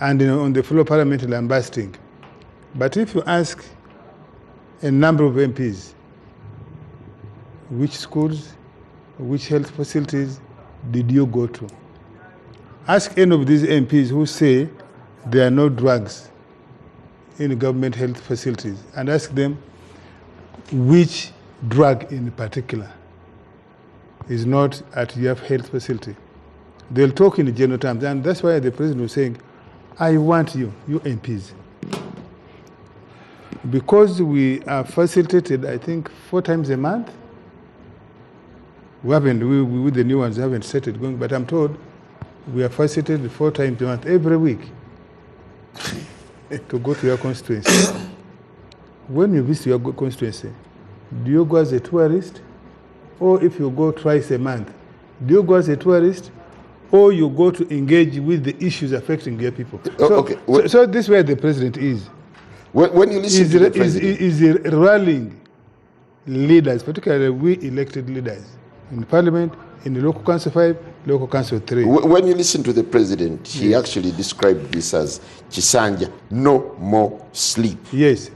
and on the floor parliamentary lambasting. But if you ask a number of MPs, which schools, which health facilities did you go to? Ask any of these MPs who say there are no drugs in government health facilities, and ask them which drug in particular is not at your health facility. They'll talk in general terms, and that's why the president was saying, I want you MPs. Because we are facilitated, I think, 4 times a month. We with the new ones, haven't started going, but I'm told we are facilitated 4 times a month, every week, to go to your constituency. When you visit your constituency, do you go as a tourist? Or if you go twice a month, do you go as a tourist? Or you go to engage with the issues affecting your people? So this is where the president is. When you listen to the president, is rallying leaders, particularly we elected leaders in the parliament, in the local council 5, local council 3. When you listen to the president, he actually described this as Chisanja, no more sleep. Yes.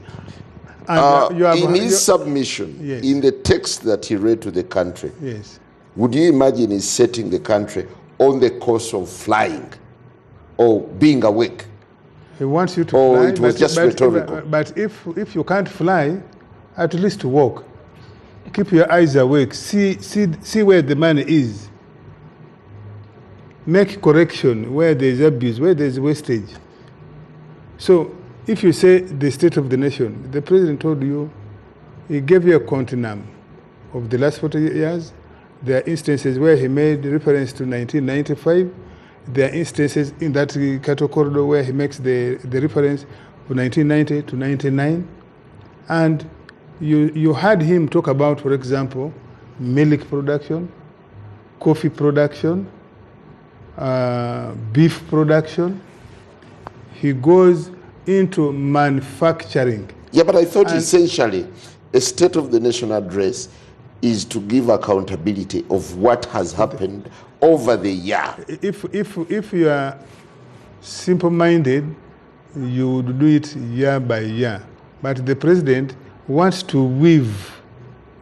In his submission, yes, in the text that he read to the country, yes, would you imagine he's setting the country on the course of flying or being awake? He wants you to fly. Or it was just rhetorical. But if you can't fly, at least walk. Keep your eyes awake. See where the money is. Make correction where there is abuse, where there is wastage. So if you say the state of the nation, the president told you, he gave you a continuum of the last 40 years. There are instances where he made reference to 1995. There are instances in that cattle corridor where he makes the reference to 1990 to 99. And you heard him talk about, for example, milk production, coffee production, beef production. He goes into manufacturing. Yeah, but I thought essentially a State of the Nation address is to give accountability of what has happened over the year. If you are simple-minded, you would do it year by year. But the president wants to weave.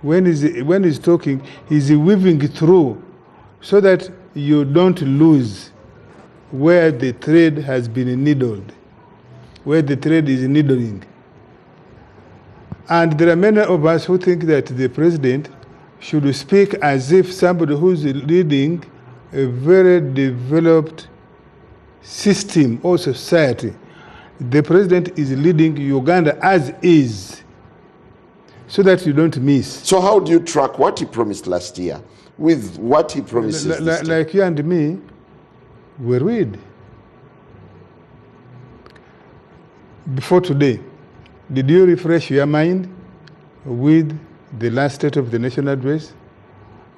When he's talking, he's weaving through so that you don't lose where the thread has been needled, where the thread is needling. And there are many of us who think that the president should speak as if somebody who's leading a very developed system or society. The president is leading Uganda as is, so that you don't miss. So how do you track what he promised last year with what he promises this like you and me, we read. Before today, did you refresh your mind with the last State of the Nation address?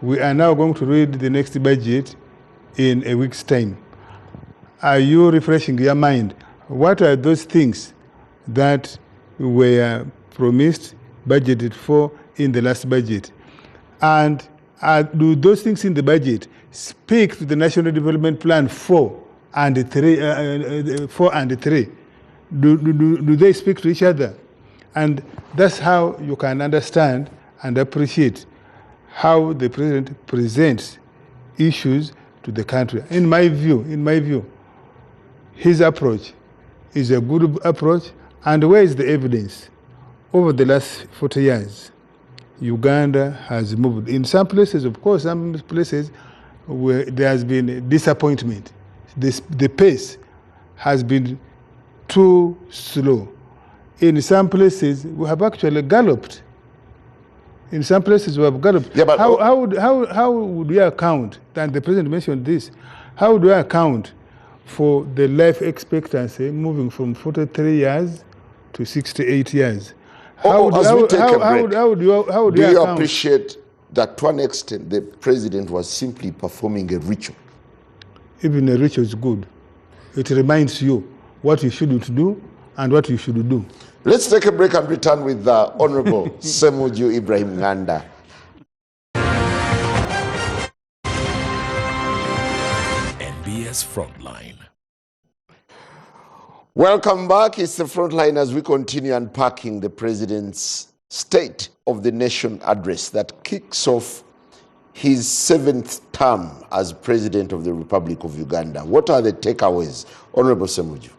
We are now going to read the next budget in a week's time. Are you refreshing your mind? What are those things that were promised, budgeted for in the last budget? And do those things in the budget speak to the National Development Plan 4 and 3? Do they speak to each other? And that's how you can understand and appreciate how the president presents issues to the country. In my view, his approach is a good approach. And where is the evidence? Over the last 40 years, Uganda has moved. In some places, of course, some places where there has been disappointment. The pace has been too slow. In some places, we have actually galloped. In some places, we have galloped. Yeah, but how would we account, and the president mentioned this, how do we account for the life expectancy moving from 43 years to 68 years? Do you appreciate that to an extent the president was simply performing a ritual? Even a ritual is good. It reminds you what you shouldn't do and what you should do. Let's take a break and return with the Honorable Ssemujju Ibrahim Nganda. NBS Frontline. Welcome back. It's the Frontline as we continue unpacking the President's State of the Nation address that kicks off his 7th term as President of the Republic of Uganda. What are the takeaways, Honorable Ssemujju?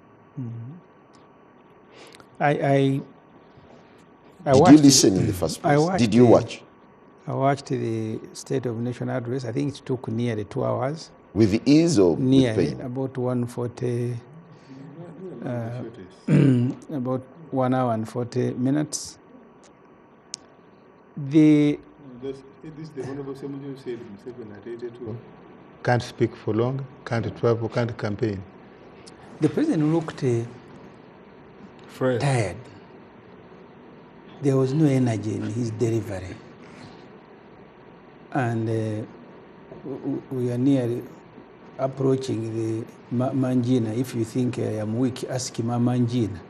I Did you listen in the first place? Did you watch? I watched the State of the Nation address. I think it took nearly 2 hours. With ease or nearly, with pain? about 140, about 1 hour and 40 minutes. The Honorable Ssemujju said can't speak for long, can't travel, can't campaign. The president looked tired. There was no energy in his delivery. And we are near approaching the Mangina. If you think I am weak, ask him Mangina.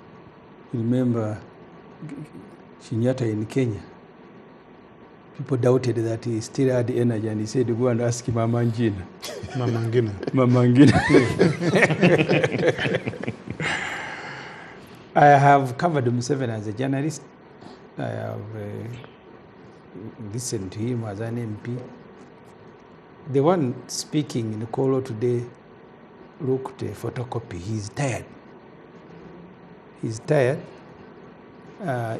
Remember Kenyatta in Kenya? People doubted that he still had energy, and he said, go and ask him Mangina. Mamangina. I have covered Museveni as a journalist. I have listened to him as an MP. The one speaking in Kololo today looked a photocopy. He's tired. He's tired.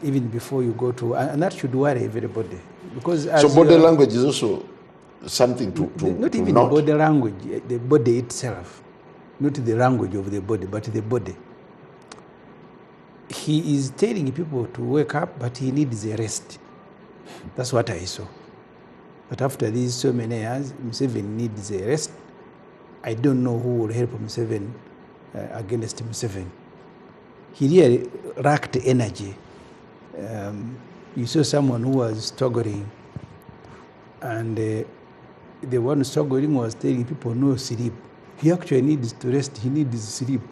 Even before you go to, and that should worry everybody. Because so body language is also something to not even note. Body language, the body itself, not the language of the body, but the body. He is telling people to wake up, but he needs a rest. That's what I saw. But after these so many years, Museveni needs a rest. I don't know who will help Museveni against Museveni. He really lacked energy. You saw someone who was struggling, and the one struggling was telling people no sleep. He actually needs to rest. He needs sleep.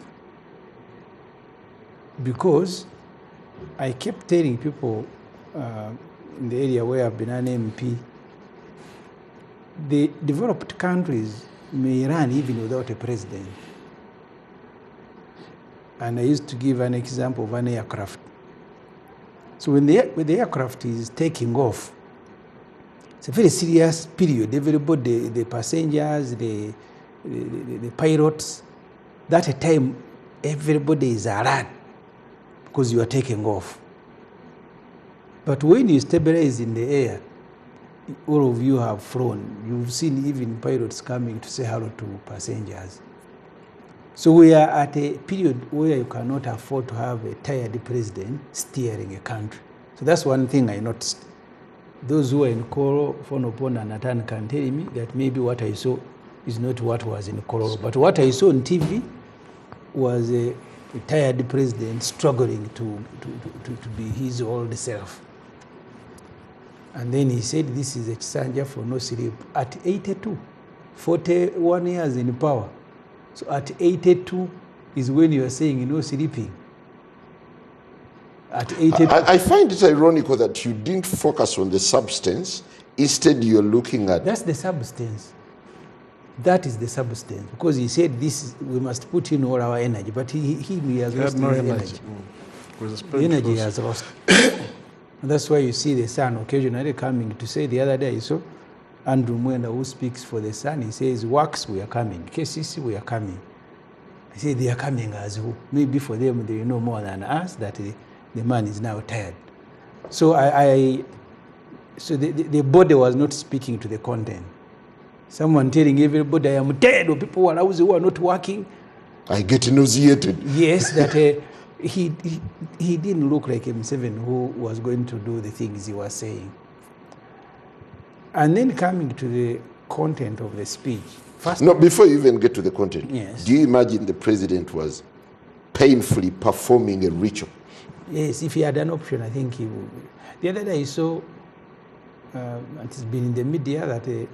Because I kept telling people in the area where I've been an MP, the developed countries may run even without a president. And I used to give an example of an aircraft. So when the aircraft is taking off, it's a very serious period. Everybody, the passengers, the pilots, that time everybody is alert because you are taking off. But when you stabilize in the air, all of you have flown. You've seen even pilots coming to say hello to passengers. So we are at a period where you cannot afford to have a tired president steering a country. So that's one thing I noticed. Those who are in Kololo, Fonopona, and Natan can tell me that maybe what I saw is not what was in Kololo. But what I saw on TV was a tired president struggling to be his old self. And then he said, this is a Chisanja for no sleep. At 82, 41 years in power. So at 82 is when you are saying no sleeping. At 82. I find it ironical that you didn't focus on the substance. Instead, you're looking at... That's the substance. That is the substance. Because he said we must put in all our energy. But he has lost no his energy. The energy has lost. And that's why you see the Sun occasionally coming to say the other day, so Andrew Mwenda, who speaks for the Sun, he says, Works, we are coming. KCC, we are coming. I say, they are coming as who? Maybe for them, they know more than us that the man is now tired. So so the body was not speaking to the content. Someone telling everybody, I am dead, or people who are not working. I get nauseated. Yes, that he didn't look like M7 who was going to do the things he was saying. And then coming to the content of the speech. First, no, before you even get to the content, yes. Do you imagine the president was painfully performing a ritual? Yes, if he had an option, I think he would. The other day I saw, it's been in the media, that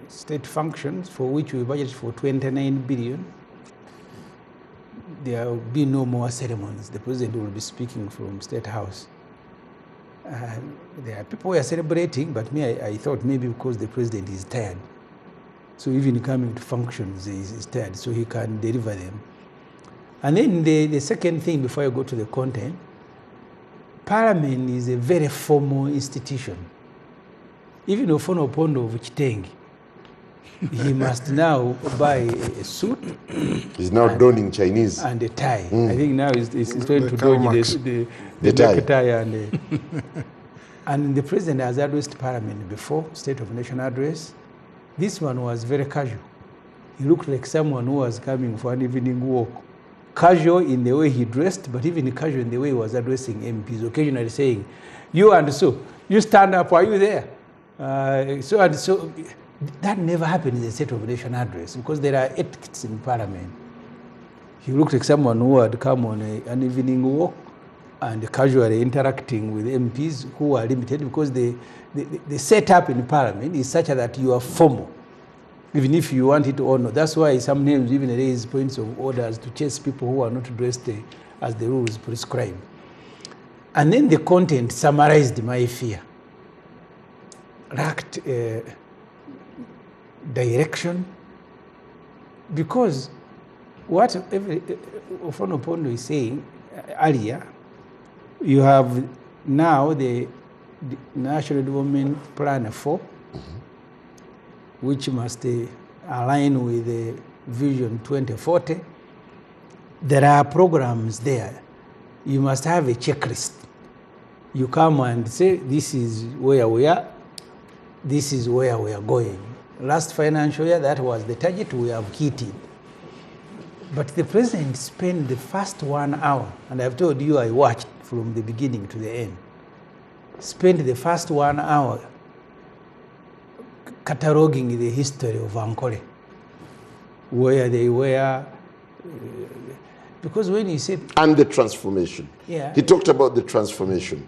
state functions for which we budgeted for 29 billion, there will be no more ceremonies. The president will be speaking from State House. There are people who are celebrating, but me, I thought maybe because the president is tired. So even coming to functions, he's tired, so he can deliver them. And then the second thing, before I go to the content, Parliament is a very formal institution. Even Ofono Opondo of Chitengi, he must now buy a suit. He's now donning Chinese. And a tie. I think now he's trying to dodge the tie. And the president has addressed Parliament before, State of Nation address. This one was very casual. He looked like someone who was coming for an evening walk. Casual in the way he dressed, but even casual in the way he was addressing MPs, occasionally saying, you and so, you stand up, are you there? So and so. That never happened in the State of Nation address because there are ethics in Parliament. He looked like someone who had come on an evening walk and casually interacting with MPs who are limited because the setup in Parliament is such that you are formal, even if you want it or not. That's why some names even raise points of orders to chase people who are not dressed as the rules prescribe. And then the content summarized my fear. Lacked direction, because what Ofono Opondo is saying earlier, you have now the National Development Plan 4, which must align with the Vision 2040. There are programs there. You must have a checklist. You come and say, this is where we are, this is where we are going. Last financial year, that was the target, we have hit it. But the president spent the first 1 hour, and I've told you I watched from the beginning to the end, spent the first 1 hour cataloging the history of Ankole, where they were, because when he said... And the transformation. Yeah. He talked about the transformation.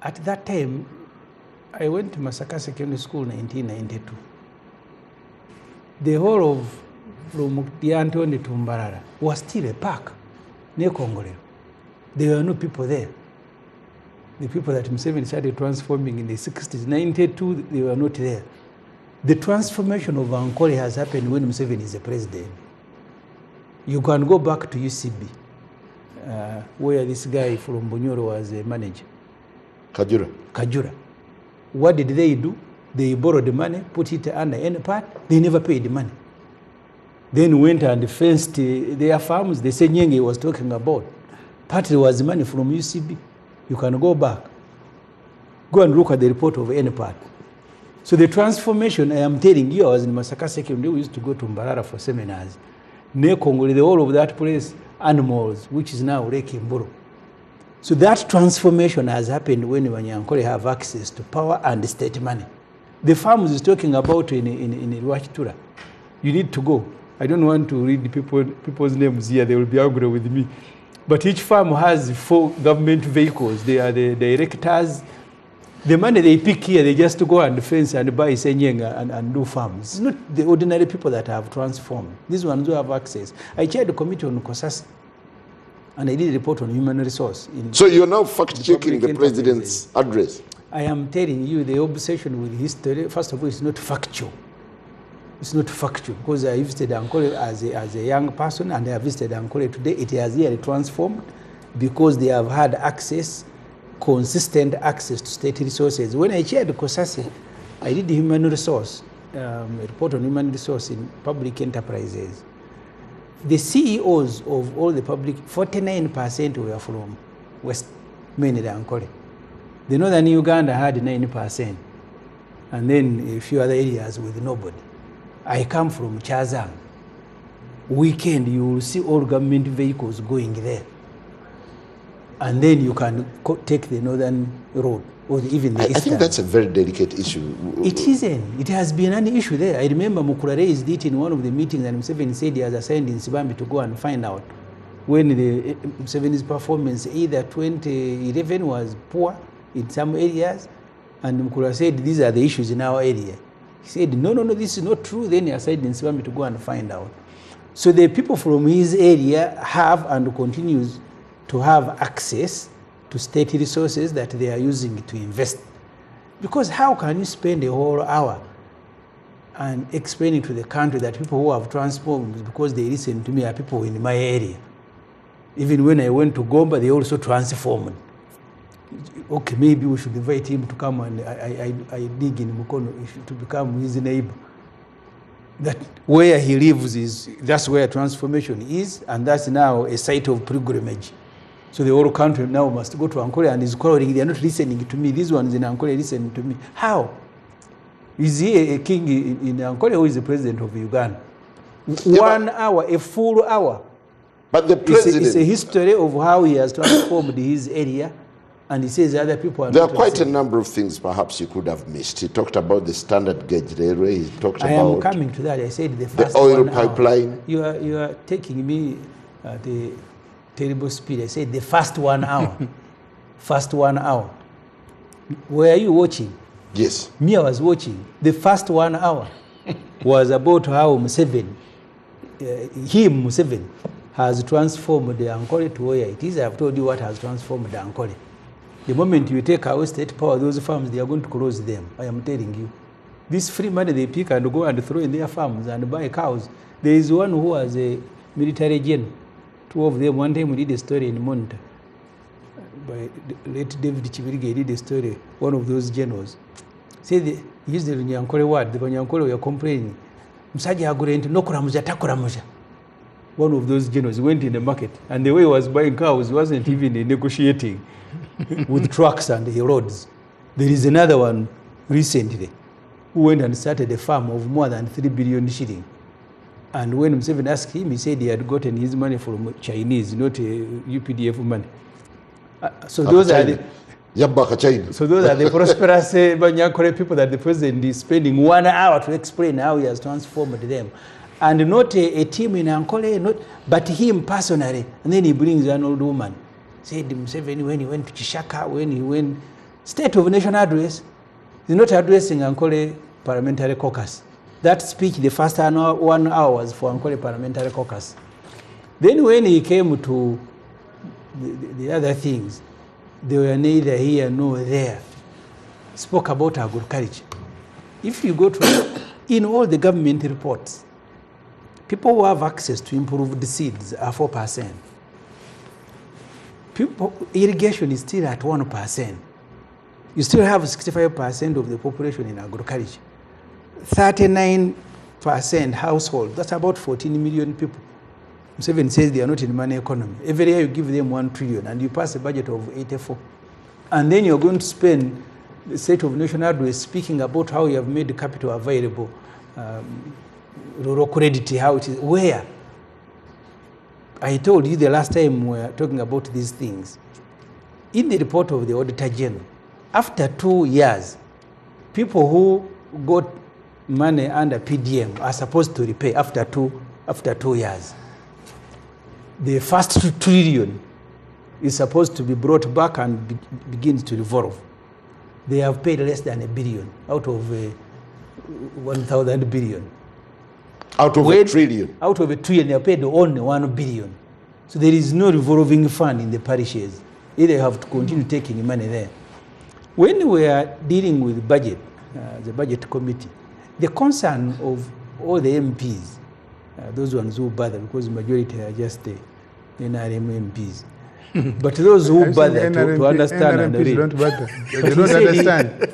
At that time, I went to Masaka Secondary School in 1992. The whole of from Diantoni to Mbarara was still a park near Kongolero. There were no people there. The people that Museveni started transforming in the 60s, 92, they were not there. The transformation of Ankole has happened when Museveni is the president. You can go back to UCB, where this guy from Bunyoro was a manager. Kajura. What did they do? They borrowed the money, put it under any part, they never paid the money. Then went and fenced their farms, the Senyenge was talking about. Partly was money from UCB. You can go back. Go and look at the report of any part. So the transformation, I am telling you, I was in Masaka Secondary, we used to go to Mbarara for seminars. Near Congo, the whole of that place, animals, which is now Lake Mburu. So that transformation has happened when Ankole have access to power and state money. The farms is talking about in Rwachitura. You need to go. I don't want to read the people's names here. They will be angry with me. But each farm has 4 government vehicles. They are the directors. The money they pick here, they just go and fence and buy senyeng and do farms. It's not the ordinary people that have transformed. These ones who have access. I chaired the committee on Kosasi, and I did a report on human resource. So you're now fact-checking the president's address? I am telling you, the obsession with history, first of all, is not factual. It's not factual, because I visited Ankole as a young person, and I have visited Ankole today. It has really transformed because they have had access, consistent access to state resources. When I chaired Kosasi, I did the human resource, a report on human resource in public enterprises. The CEOs of all the public, 49% were from West, mainly Ankole. The northern Uganda had 9%, and then a few other areas with nobody. I come from Chazang. Weekend, you will see all government vehicles going there. And then you can take the northern road, or even the eastern. I think that's a very delicate issue. It isn't. It has been an issue there. I remember Mukurare is did in one of the meetings, and Museveni said he has assigned in Sibambi to go and find out when the Museveni's performance, either 2011 was poor in some areas, and Mukurare said these are the issues in our area. He said, no, this is not true. Then he assigned in Sibambi to go and find out. So the people from his area have and continues to have access to state resources that they are using to invest. Because how can you spend a whole hour and explaining to the country that people who have transformed because they listen to me are people in my area? Even when I went to Gomba, they also transformed. Okay, maybe we should invite him to come, and I dig in Mukono to become his neighbor. That where he lives that's where transformation is, and that's now a site of pilgrimage. So the whole country now must go to Ankole and is calling. They are not listening to me. These ones in Ankole listening to me. How? Is he a king in Ankole, or is the president of Uganda? Yeah, 1 hour, a full hour. But the president... It's a history of how he has transformed his area. And he says other people are. There are quite a number of things perhaps you could have missed. He talked about the standard gauge railway. He talked about. I am coming to that. I said the first the oil pipeline. You are taking me at a terrible speed. I said the first 1 hour. First 1 hour. Were you watching? Yes. Me, I was watching. The first 1 hour was about how Museveni, Museveni, has transformed the Ankole to where it is. I have told you what has transformed the Ankole. The moment you take away state power, those farms, they are going to close them. I am telling you. This free money they pick and go and throw in their farms and buy cows. There is one who was a military general. 2 of them, one time we did a story in Monta. By late David Chibirige did a story, one of those generals. Say he used the Nyankole word, the Nyankole were complaining. Msaji agurenti no kuramuja takuramuja. One of those generals went in the market, and the way he was buying cows wasn't even negotiating with trucks and the roads. There is another one recently who went and started a farm of more than 3 billion shilling. And when Museveni asked him, he said he had gotten his money from Chinese, not UPDF money. So those are the prosperous Banyankole people that the president is spending 1 hour to explain how he has transformed them. And not a team in Ankole, but him personally. And then he brings an old woman. Said Museveni, when he went to Chishaka, when he went State of Nation address, he's not addressing Ankole Parliamentary Caucus. That speech, the first 1 hour was for Ankole Parliamentary Caucus. Then when he came to the other things, they were neither here nor there. Spoke about agriculture. If you go to, in all the government reports, people who have access to improved seeds are 4%. Irrigation is still at 1%. You still have 65% of the population in agriculture. 39% household, that's about 14 million people. Museveni says they are not in money economy. Every year you give them 1 trillion and you pass a budget of 84. And then you're going to spend the State of Nation address speaking about how you have made the capital available, rural credit, how it is, where? I told you the last time we were talking about these things. In the report of the Auditor General, after 2 years, people who got money under PDM are supposed to repay after 2 years. The first 2 trillion is supposed to be brought back and begins to revolve. They have paid less than $1 billion out of 1,000 billion. Out of a trillion? Out of $1 trillion, they have paid only $1 billion. So there is no revolving fund in the parishes. They have to continue taking money there. When we are dealing with budget, the budget committee, the concern of all the MPs, those ones who bother, because the majority are just the NRM MPs. But those who bother to understand and read. Don't bother. They don't understand.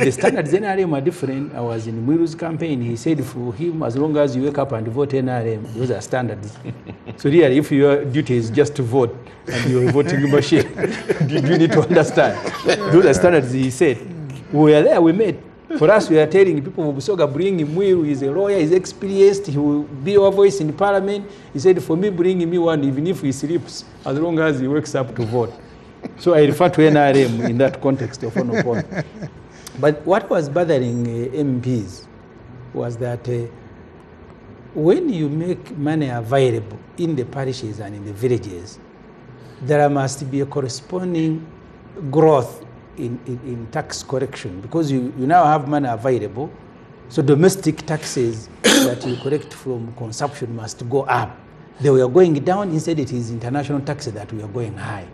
The standards NRM are different. I was in Mwiru's campaign. He said for him, as long as you wake up and vote NRM, those are standards. So really, if your duty is just to vote and you're a voting machine, you need to understand. Those are standards, he said. We were there, we met. For us, we are telling people, Busoga, bring him Mwiru, he's a lawyer, he's experienced, he will be our voice in parliament. He said, for me, bring me one, even if he sleeps, as long as he wakes up to vote. So I refer to NRM in that context of Hon Upon. But what was bothering MPs was that when you make money available in the parishes and in the villages, there must be a corresponding growth in tax correction, because you now have money available, so domestic taxes that you collect from consumption must go up. They were going down, instead it is international taxes that we are going high.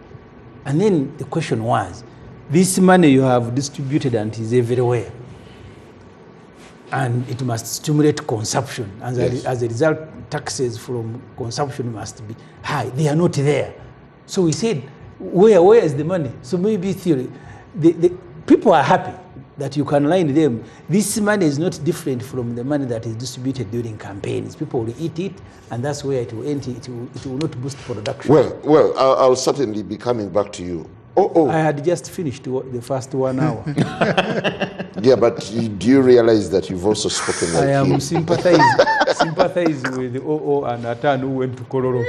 And then the question was, this money you have distributed and is everywhere, and it must stimulate consumption, and as a result, taxes from consumption must be high. They are not there. So we said, where is the money? So maybe theory. The people are happy that you can line them. This money is not different from the money that is distributed during campaigns. People will eat it, and that's where it will end. It will not boost production. Well, I'll certainly be coming back to you. I had just finished the first 1 hour. Yeah, but do you realize that you've also spoken like I am him? sympathizing with the OO and Atan who went to Kololo.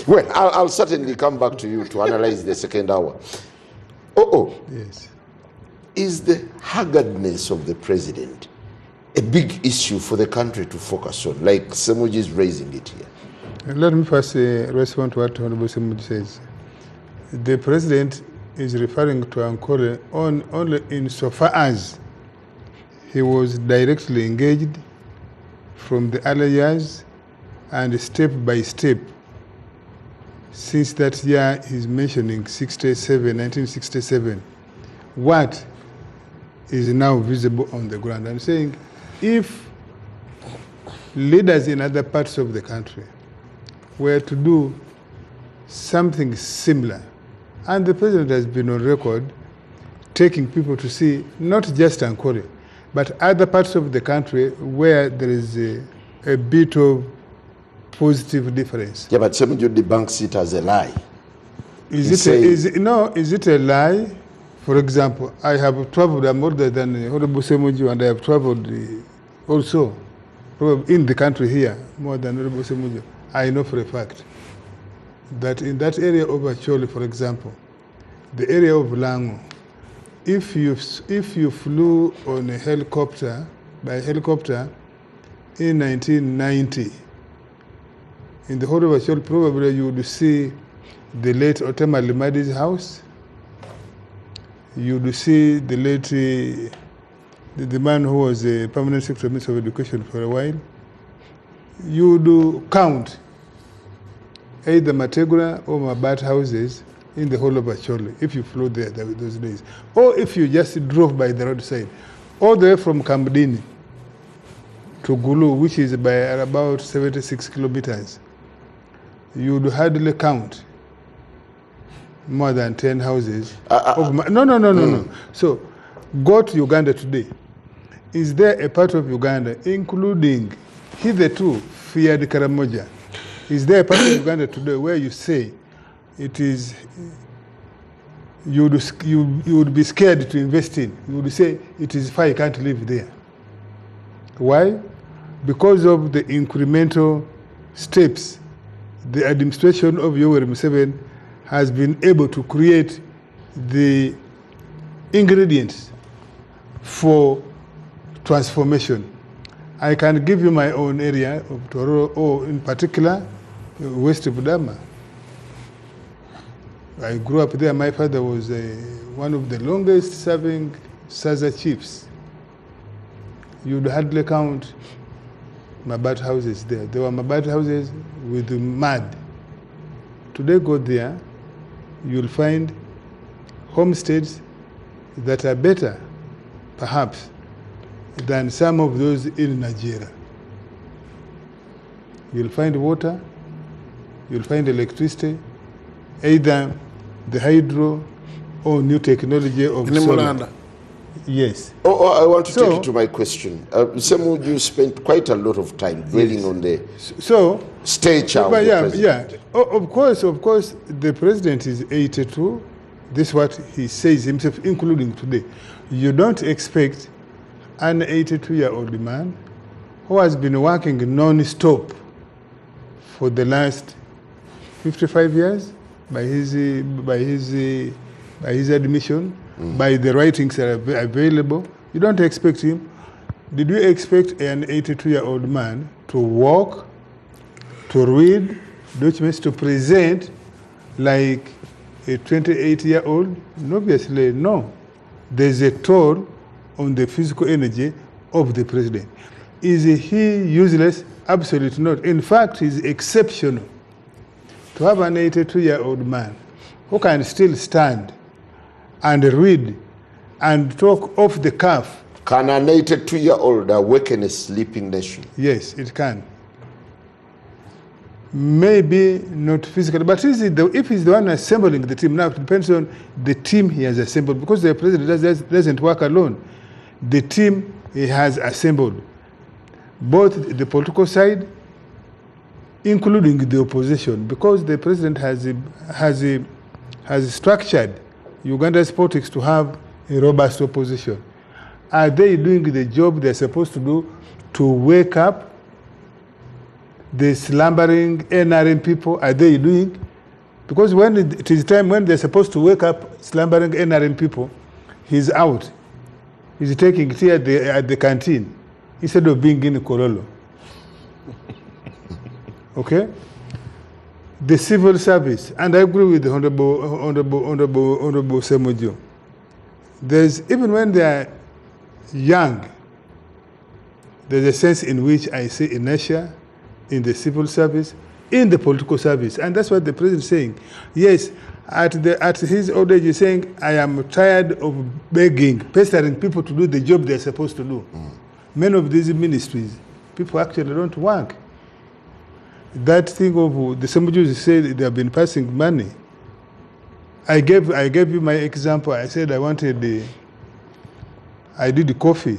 Well, I'll certainly come back to you to analyze the second hour. Yes. Is the haggardness of the president a big issue for the country to focus on, like Ssemujju is raising it here? Let me first respond to what Honorable Ssemujju says. The president is referring to Ankole only insofar as he was directly engaged from the early years and step by step. Since that year, he's mentioning 1967. What is now visible on the ground? I'm saying if leaders in other parts of the country were to do something similar, and the president has been on record taking people to see not just Ankole, but other parts of the country where there is a bit of positive difference. Yeah, but Ssemujju debunks it as a lie. Is it a lie? For example, I have traveled more than Honorable Ssemujju, and I have traveled also in the country here more than Honorable Ssemujju. I know for a fact that in that area of Acholi, for example, the area of Lango, if you flew on a helicopter, by helicopter in 1990, in the whole of Acholi, probably you would see the late Otema Limadi's house. You would see the late, the man who was a permanent Secretary Minister of Education for a while. You would count either Mategura or Mabat houses in the whole of Acholi, if you flew there those days. Or if you just drove by the roadside, all the way from Kambdini to Gulu, which is by about 76 kilometers. You would hardly count more than 10 houses. No. So, go to Uganda today. Is there a part of Uganda, including hitherto feared Karamoja? Is there a part of Uganda today where you say it is, you would be scared to invest in? You would say it is far, you can't live there. Why? Because of the incremental steps the administration of Yoweri Museveni has been able to create the ingredients for transformation. I can give you my own area of Tororo, or in particular, West Budama. I grew up there. My father was one of the longest serving Saza chiefs. You'd hardly count Mabat houses there. There were Mabat houses with mud. Today, go there, you'll find homesteads that are better, perhaps, than some of those in Nigeria. You'll find water, you'll find electricity, either the hydro or new technology of solar. Yes. I want to take you to my question. Ssemujju spent quite a lot of time dwelling on the stage of the president. Of course, the president is 82. This is what he says himself, including today. You don't expect an 82-year-old man who has been working non-stop for the last 55 years by his admission, by the writings that are available. You don't expect him. Did you expect an 82-year-old man to walk, to read, documents, to present like a 28-year-old? Obviously, no. There's a toll on the physical energy of the president. Is he useless? Absolutely not. In fact, he's exceptional. To have an 82-year-old man who can still stand and read and talk off the cuff. Can an 82-year-old awaken a sleeping nation? Yes, it can. Maybe not physically, but if he's the one assembling the team, now it depends on the team he has assembled, because the president doesn't work alone. The team he has assembled, both the political side, including the opposition, because the president has structured Uganda's politics to have a robust opposition. Are they doing the job they're supposed to do to wake up the slumbering NRM people? Are they doing? Because when it is time when they're supposed to wake up slumbering NRM people, he's out. He's taking tea at the canteen instead of being in Kololo. Okay? The civil service, and I agree with the Honorable Ssemujju. There's, even when they are young, there's a sense in which I see inertia in the civil service, in the political service. And that's what the president is saying. Yes, at his old age, he's saying, I am tired of begging, pestering people to do the job they're supposed to do. Many of these ministries, people actually don't work. That thing of the Ssemujju said they have been passing money. I gave you my example. I said I did the coffee.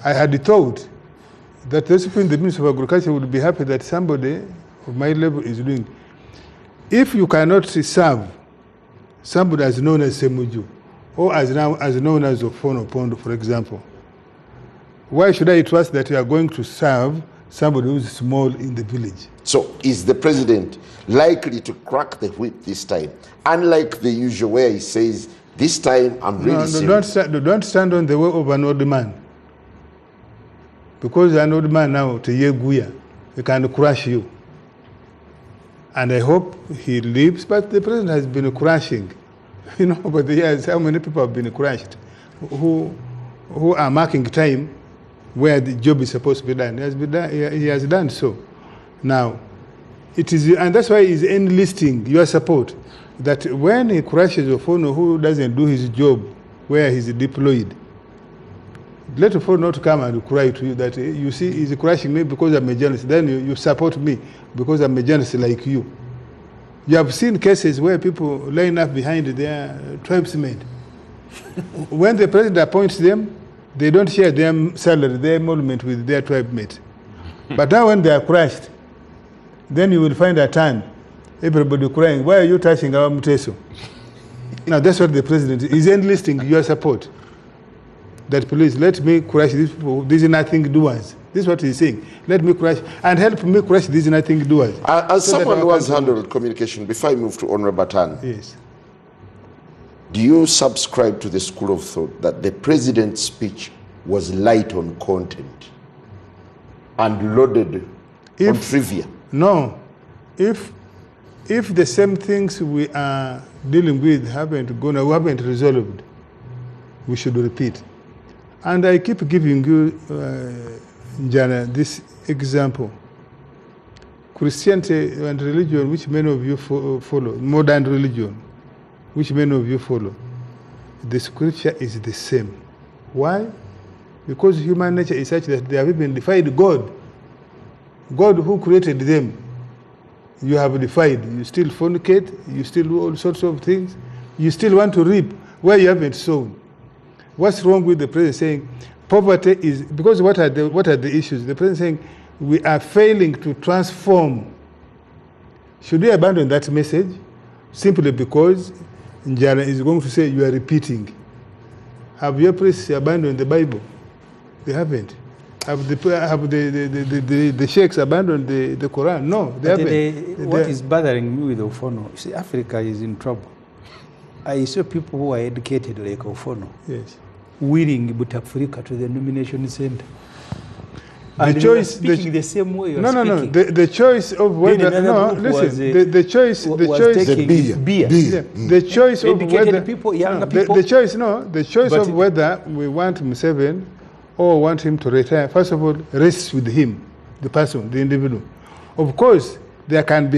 I had thought that those people in the Ministry of Agriculture would be happy that somebody of my level is doing. If you cannot serve somebody as known as Ssemujju, or as known as Ofono Pondo, for example, why should I trust that you are going to serve somebody who is small in the village? So is the president likely to crack the whip this time? Unlike the usual where he says, this time I'm really serious. Don't stand on the way of an old man. Because an old man now, he can crush you. And I hope he lives, but the president has been crushing. You know, over the years, how many people have been crushed who are marking time where the job is supposed to be done. He has done so. Now, it is, and that's why he's enlisting your support, that when he crashes Ofono who doesn't do his job where he's deployed, let Ofono not come and cry to you that, you see, he's crashing me because I'm a journalist. Then you support me because I'm a journalist like you. You have seen cases where people line up behind their tribesmen. When the president appoints them, they don't share their salary, their emolument with their tribe mates. But now when they are crushed, then you will find a turn. Everybody crying, why are you touching our Muteso? Now that's what the president is enlisting your support. That please let me crush these people, these nothing doers. This is what he's saying. Let me crush and help me crush these nothing doers. As someone who has handled communication, before I move to Honorable Batan, yes, do you subscribe to the school of thought that the president's speech was light on content and loaded on trivia? No. If the same things we are dealing with haven't resolved, we should repeat. And I keep giving you, Njana, this example. Christianity and religion, which many of you follow, modern religion, which many of you follow, the scripture is the same. Why? Because human nature is such that they have even defied God. God who created them, you have defied. You still fornicate, you still do all sorts of things. You still want to reap where you haven't sown. What's wrong with the president saying poverty is, because what are the issues? The president saying we are failing to transform. Should we abandon that message simply because Njana is going to say you are repeating? Have your priests abandoned the Bible? They haven't. Have the sheikhs abandoned the Quran? No, they haven't. What is bothering me with Ofono, you see, Africa is in trouble. I saw people who are educated like Ofono, yes, winning Butafrika to the nomination center. The and choice, speaking the same way you're no. speaking. The choice of whether the choice, beer. Yeah. The choice of whether people, younger people. The choice of whether we want Museveni or want him to retire. First of all, rests with him, the person, the individual. Of course, there can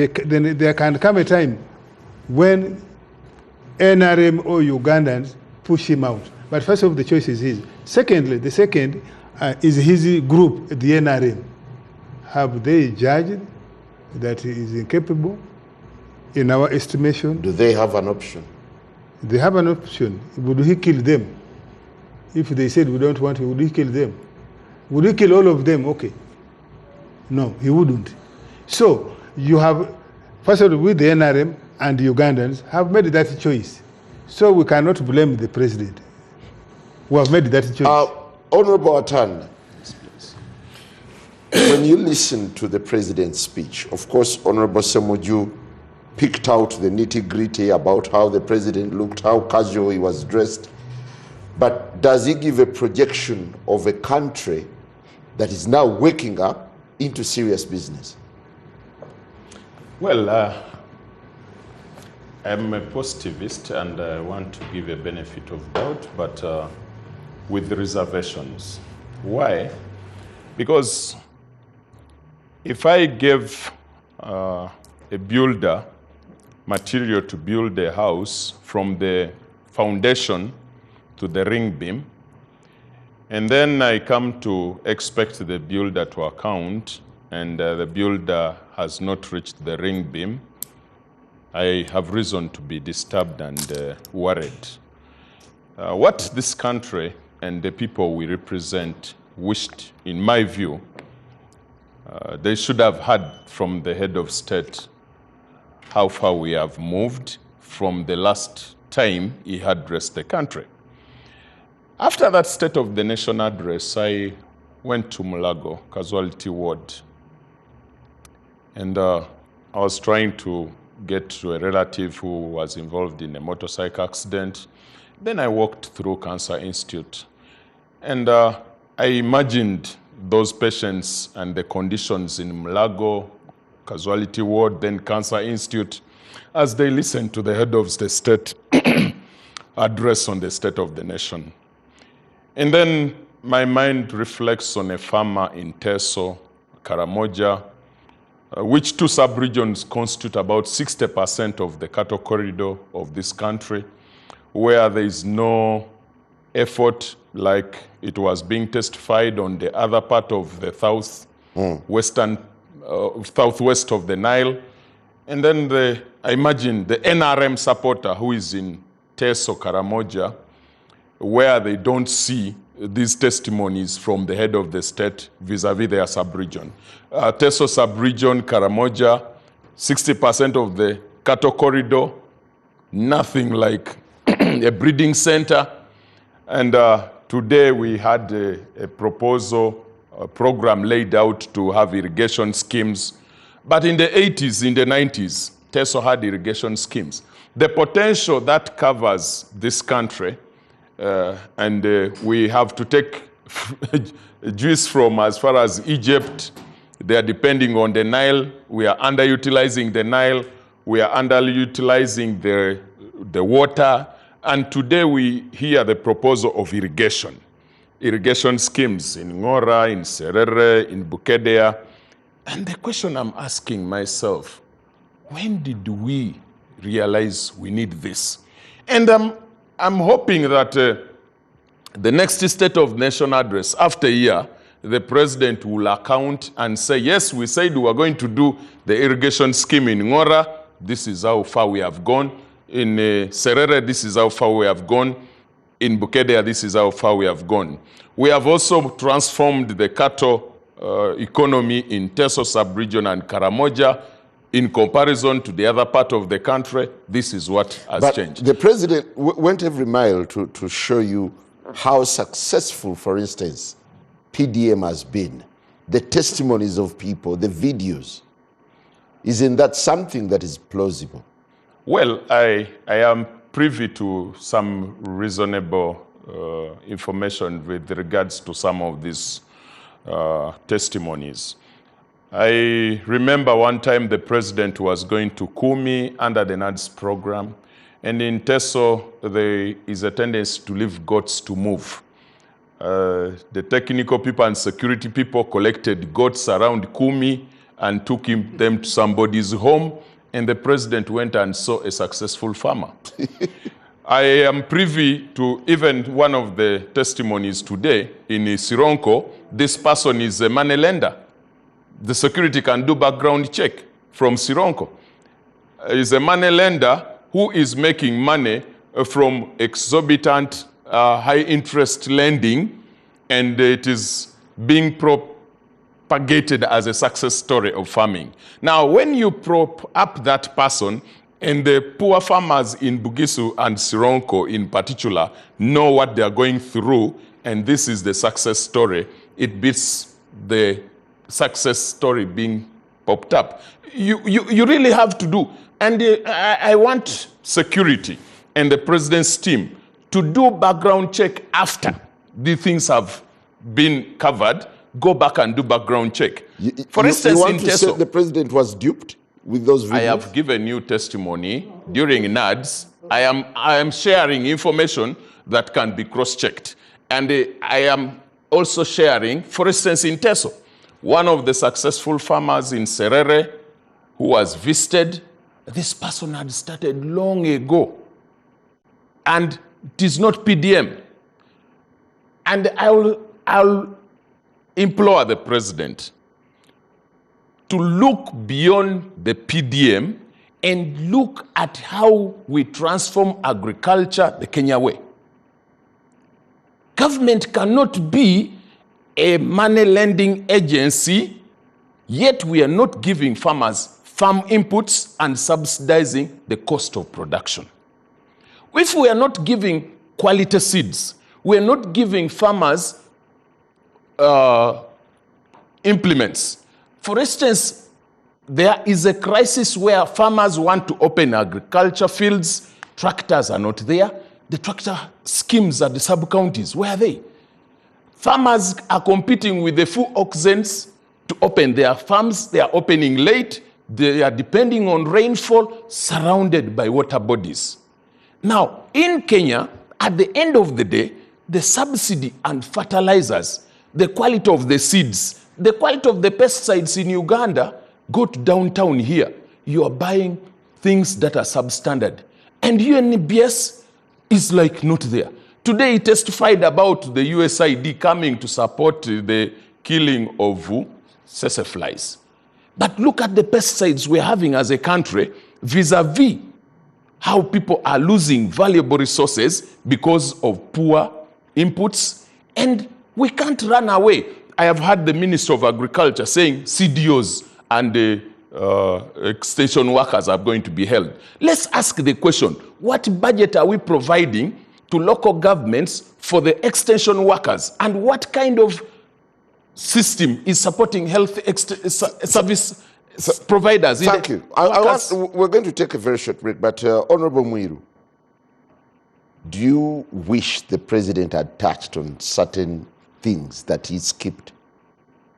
come a time when NRM or Ugandans push him out. But first of all, the choice is his. Secondly, the second is his group, the NRM. Have they judged that he is incapable in our estimation? Do they have an option? They have an option. Would he kill them? If they said we don't want him, would he kill them? Would he kill all of them? Okay. No, he wouldn't. So you have, first of all, with the NRM and the Ugandans have made that choice. So we cannot blame the president. We have made that choice. Honorable Atan, when you listen to the president's speech, of course, Honorable Ssemujju picked out the nitty-gritty about how the president looked, how casual he was dressed. But does he give a projection of a country that is now waking up into serious business? Well, I'm a positivist and I want to give a benefit of doubt, but with reservations. Why? Because if I give a builder material to build a house from the foundation to the ring beam, and then I come to expect the builder to account, and the builder has not reached the ring beam, I have reason to be disturbed and worried. What this country and the people we represent wished, in my view, they should have heard from the head of state how far we have moved from the last time he addressed the country. After that State of the Nation address, I went to Mulago, casualty ward, and I was trying to get to a relative who was involved in a motorcycle accident. Then I walked through Cancer Institute, and I imagined those patients and the conditions in Mulago, casualty ward, then Cancer Institute, as they listened to the head of the state address on the State of the Nation. And then my mind reflects on a farmer in Teso, Karamoja, which two sub-regions constitute about 60% of the cattle corridor of this country, where there is no effort like it was being testified on the other part of the southwest of the Nile. And then I imagine the NRM supporter who is in Teso, Karamoja, where they don't see these testimonies from the head of the state vis-a-vis their sub-region. Teso sub-region, Karamoja, 60% of the cattle corridor, nothing like a breeding center. And today we had a proposal, a program laid out to have irrigation schemes. But in the 80s, in the 90s, Teso had irrigation schemes. the potential that covers this country, and we have to take juice from as far as Egypt. They are depending on the Nile. We are underutilizing the Nile. We are underutilizing the water. And today we hear the proposal of irrigation schemes in Ngora, in Serere, in Bukedea. And the question I'm asking myself, when did we realize we need this? And I'm hoping that the next State of Nation address, after a year, the president will account and say, yes, we said we were going to do the irrigation scheme in Ngora. This is how far we have gone. In Serere, this is how far we have gone. In Bukedea, this is how far we have gone. We have also transformed the cattle economy in Teso sub-region and Karamoja. In comparison to the other part of the country, this is what has changed. The president went every mile to show you how successful, for instance, PDM has been. The testimonies of people, the videos. Isn't that something that is plausible? Well, I am privy to some reasonable information with regards to some of these testimonies. I remember one time the president was going to Kumi under the NADS program, and in Teso there is a tendency to leave goats to move. The technical people and security people collected goats around Kumi and took them to somebody's home, and the president went and saw a successful farmer. I am privy to even one of the testimonies today in Sironko. This person is a money lender. The security can do background check from Sironko. Is a money lender who is making money from exorbitant high interest lending, and it is being propagated as a success story of farming. Now, when you prop up that person, and the poor farmers in Bugisu and Sironko in particular know what they are going through, and this is the success story, it beats the success story being popped up. You really have to do. And I want security and the president's team to do background check after the things have been covered. Go back and do background check. For instance, you want in to Teso, say the president was duped with those videos? I have given you testimony during NADS. I am sharing information that can be cross-checked. And I am also sharing, for instance, in Teso, one of the successful farmers in Serere who was visited, this person had started long ago. And it is not PDM. And I'll implore the president to look beyond the PDM and look at how we transform agriculture the Kenya way. Government cannot be a money lending agency, yet we are not giving farmers farm inputs and subsidizing the cost of production. If we are not giving quality seeds, we are not giving farmers implements. For instance, there is a crisis where farmers want to open agriculture fields, tractors are not there. The tractor schemes at the sub-counties, where are they? Farmers are competing with the full oxens to open their farms. They are opening late. They are depending on rainfall, surrounded by water bodies. Now, in Kenya, at the end of the day, the subsidy and fertilizers, the quality of the seeds, the quality of the pesticides in Uganda, go to downtown here. You are buying things that are substandard. And UNBS is like not there. Today he testified about the USAID coming to support the killing of tsetse flies. But look at the pesticides we're having as a country vis-a-vis how people are losing valuable resources because of poor inputs, and we can't run away. I have heard the Minister of Agriculture saying CDOs and the extension workers are going to be held. Let's ask the question, what budget are we providing to local governments for the extension workers, and what kind of system is supporting health service providers. Thank you. We're going to take a very short break, but Honorable Muiru, do you wish the president had touched on certain things that he skipped?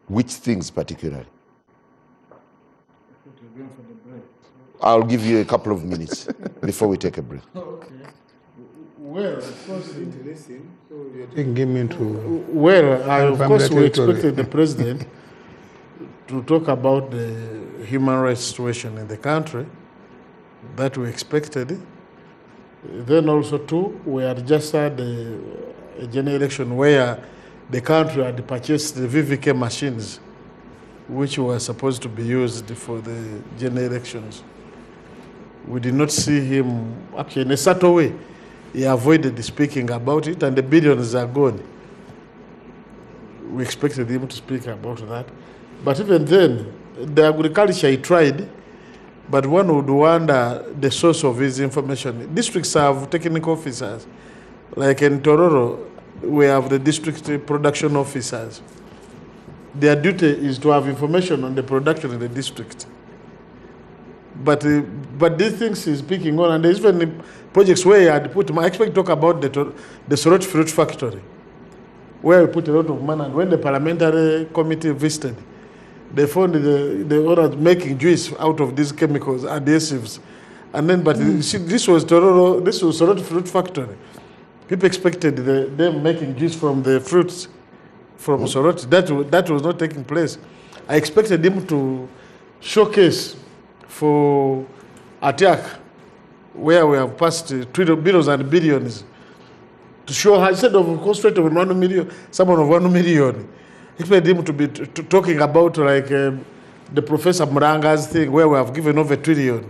Which things particularly? I'll give you a couple of minutes before we take a break. Okay. Well, of course, Interesting. So you're taking him into. well, of course, we expected the president to talk about the human rights situation in the country. That we expected. Then also too, we had just had a general election where the country had purchased the VVK machines, which were supposed to be used for the general elections. We did not see him, actually in a subtle way, he avoided speaking about it, and the billions are gone. We expected him to speak about that. But even then, the agriculture he tried, but one would wonder the source of his information. Districts have technical officers. Like in Tororo, we have the district production officers. Their duty is to have information on the production in the district. But these things he's speaking on, and there's even projects where he had put, I expect to talk about the Sorot Fruit Factory, where we put a lot of money, and when the parliamentary committee visited, they found the owners making juice out of these chemicals, adhesives. And then, this was Tororo, this was Sorot Fruit Factory. People expected them making juice from the fruits from Sorot. That was not taking place. I expected him to showcase for attack, where we have passed billions and billions, to show how, instead of concentrating on 1 million, someone of 1 million, expect him to be talking about like the Professor Muranga's thing, where we have given over $1 trillion,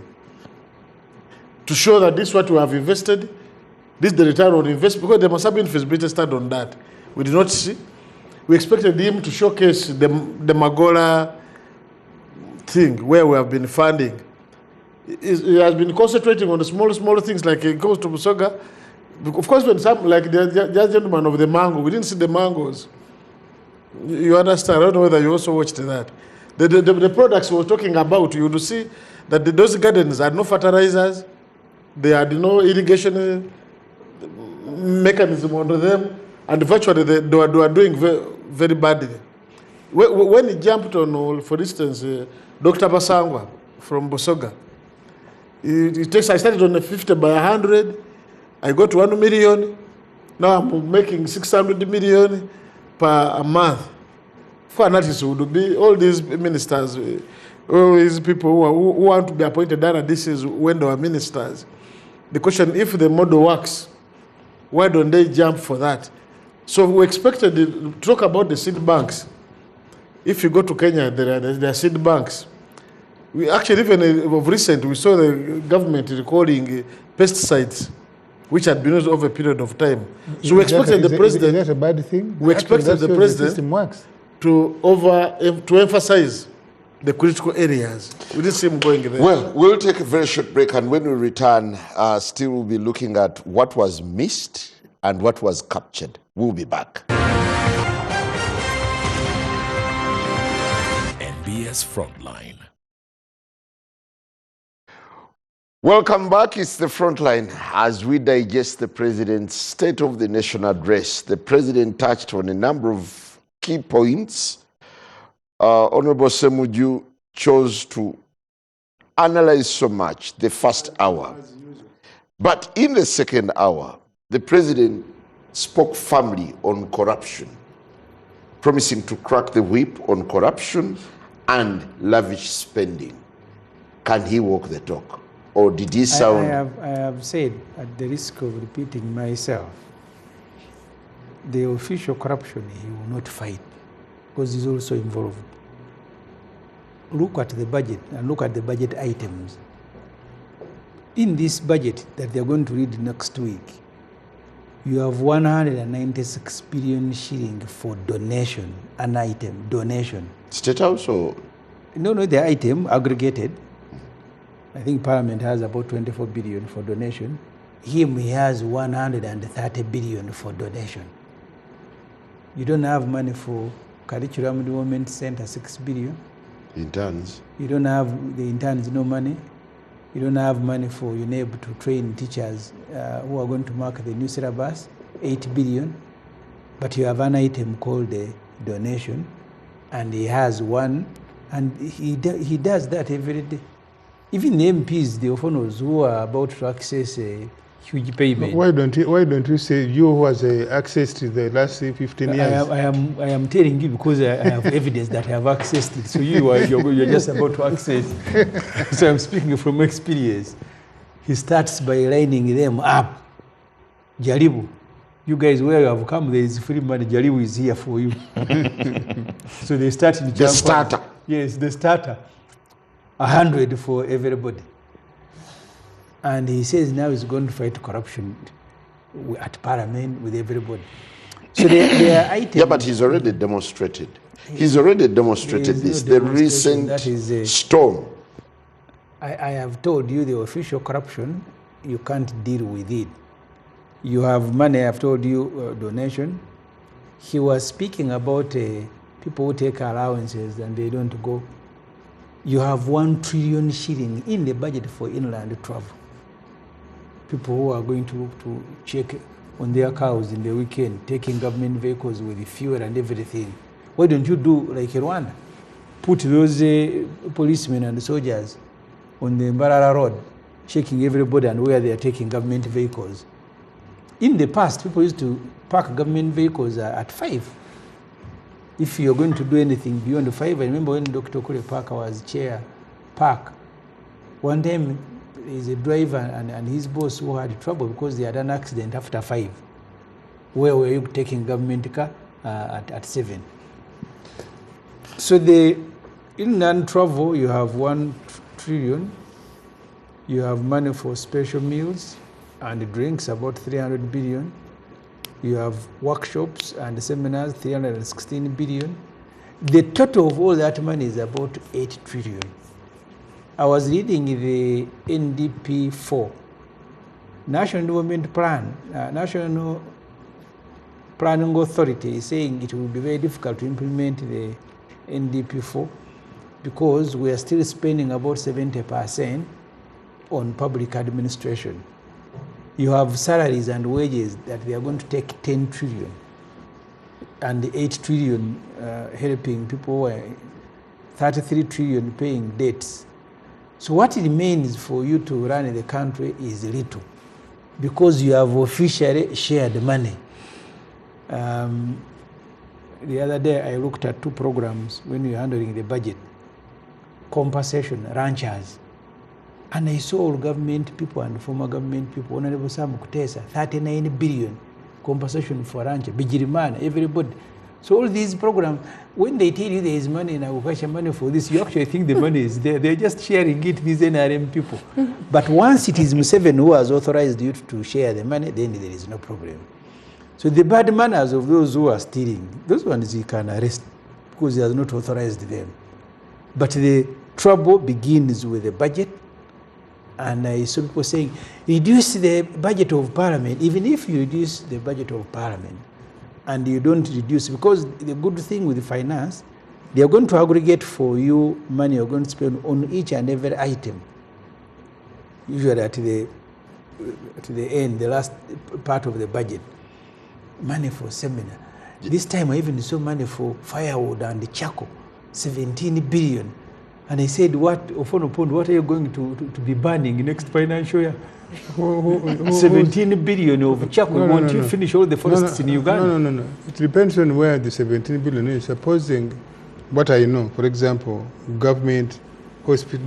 to show that this is what we have invested, this is the return on investment, because there must have been feasibility study on that. We did not see. We expected him to showcase the Magola thing, where we have been funding. He has been concentrating on the small things, like it goes to Busoga. Of course, when some, like the gentleman of the mango, we didn't see the mangoes. You understand? I don't know whether you also watched that. The products we were talking about, you would see that those gardens had no fertilizers, they had no irrigation mechanism under them, and virtually they were doing very, very badly. When he jumped on, for instance, Dr. Basangwa from Busoga, I started on a 50 by 100, I got 1 million, now I'm making 600 million per month. For an artist would be all these ministers, all these people who want to be appointed, and this is when they were ministers. The question, if the model works, why don't they jump for that? So we expected to talk about the seed banks. If you go to Kenya, there are seed banks. We actually, even of recent, we saw the government recalling pesticides, which had been used over a period of time. So we expected the president. Is that a bad thing? We expected the president to emphasize the critical areas. We didn't see him going there. Well, we'll take a very short break, and when we return, still we'll be looking at what was missed and what was captured. We'll be back. NBS Frontline. Welcome back. It's the Frontline. As we digest the President's State of the Nation address, the President touched on a number of key points. Honorable Ssemujju chose to analyze so much the first hour. But in the second hour, the President spoke firmly on corruption, promising to crack the whip on corruption and lavish spending. Can he walk the talk? Or did he sound... I have said, at the risk of repeating myself, the official corruption he will not fight, because he's also involved. Look at the budget and look at the budget items. In this budget that they're going to read next week, you have 196 billion shilling for donation, an item, donation. State House or? No, the item aggregated. I think Parliament has about 24 billion for donation. He has 130 billion for donation. You don't have money for curriculum development center, 6 billion. Interns. You don't have the interns, no money. You don't have money for UNEB to train teachers who are going to mark the new syllabus, 8 billion. But you have an item called the donation, and he has one, and he does that every day. Even the MPs, the Ophonos, who are about to access a huge payment. Why don't you say you who has access to the last 15 years? I am telling you because I have evidence that I have accessed it. So you're just about to access. So I'm speaking from experience. He starts by lining them up. Jaribu, you guys, where you have come, there is free money. Jaribu is here for you. So they start in The starter. Yes, the starter. 100 for everybody. And he says now he's going to fight corruption at Parliament with everybody. So there are items. Yeah, but he's already demonstrated. He's already demonstrated this. The recent that is storm. I have told you the official corruption, you can't deal with it. You have money, I've told you, donation. He was speaking about people who take allowances and they don't go. You have 1 trillion shilling in the budget for inland travel. People who are going to check on their cows in the weekend, taking government vehicles with the fuel and everything. Why don't you do like Rwanda? Put those policemen and soldiers on the Mbarara Road, checking everybody and where they are taking government vehicles. In the past, people used to park government vehicles at 5. If you're going to do anything beyond 5, I remember when Dr. Kule Parker was chair, park. One time, there's a driver and his boss who had trouble because they had an accident after 5. Where were you taking government car? At 7. So the inland travel, you have 1 trillion. You have money for special meals and drinks, about 300 billion. You have workshops and seminars, 316 billion. The total of all that money is about 8 trillion. I was reading the NDP4, National Development Plan, National Planning Authority is saying it will be very difficult to implement the NDP4 because we are still spending about 70% on public administration. You have salaries and wages that they are going to take 10 trillion and 8 trillion helping people, 33 trillion paying debts. So what remains for you to run the country is little because you have officially shared money. The other day I looked at 2 programs when we were handling the budget. Compensation, ranchers. And I saw all government people and former government people, Honorable Sam Kutesa, 39 billion compensation for rancher, Bijirimana, everybody. So all these programs, when they tell you there is money in Agriculture, money for this, you actually think the money is there. They're just sharing it, these NRM people. But once it is Museveni who has authorized you to share the money, then there is no problem. So the bad manners of those who are stealing, those ones you can arrest because he has not authorized them. But the trouble begins with the budget. And I saw people saying, reduce the budget of Parliament. Even if you reduce the budget of Parliament and you don't reduce, because the good thing with the finance, they are going to aggregate for you money you're going to spend on each and every item. Usually at the end, the last part of the budget, money for seminar. This time I even saw money for firewood and the charcoal, 17 billion. And I said, what are you going to be burning next financial year? 17 billion of charcoal. Won't you finish all the forests in Uganda? No. It depends on where the 17 billion is. Supposing, what I know, for example, government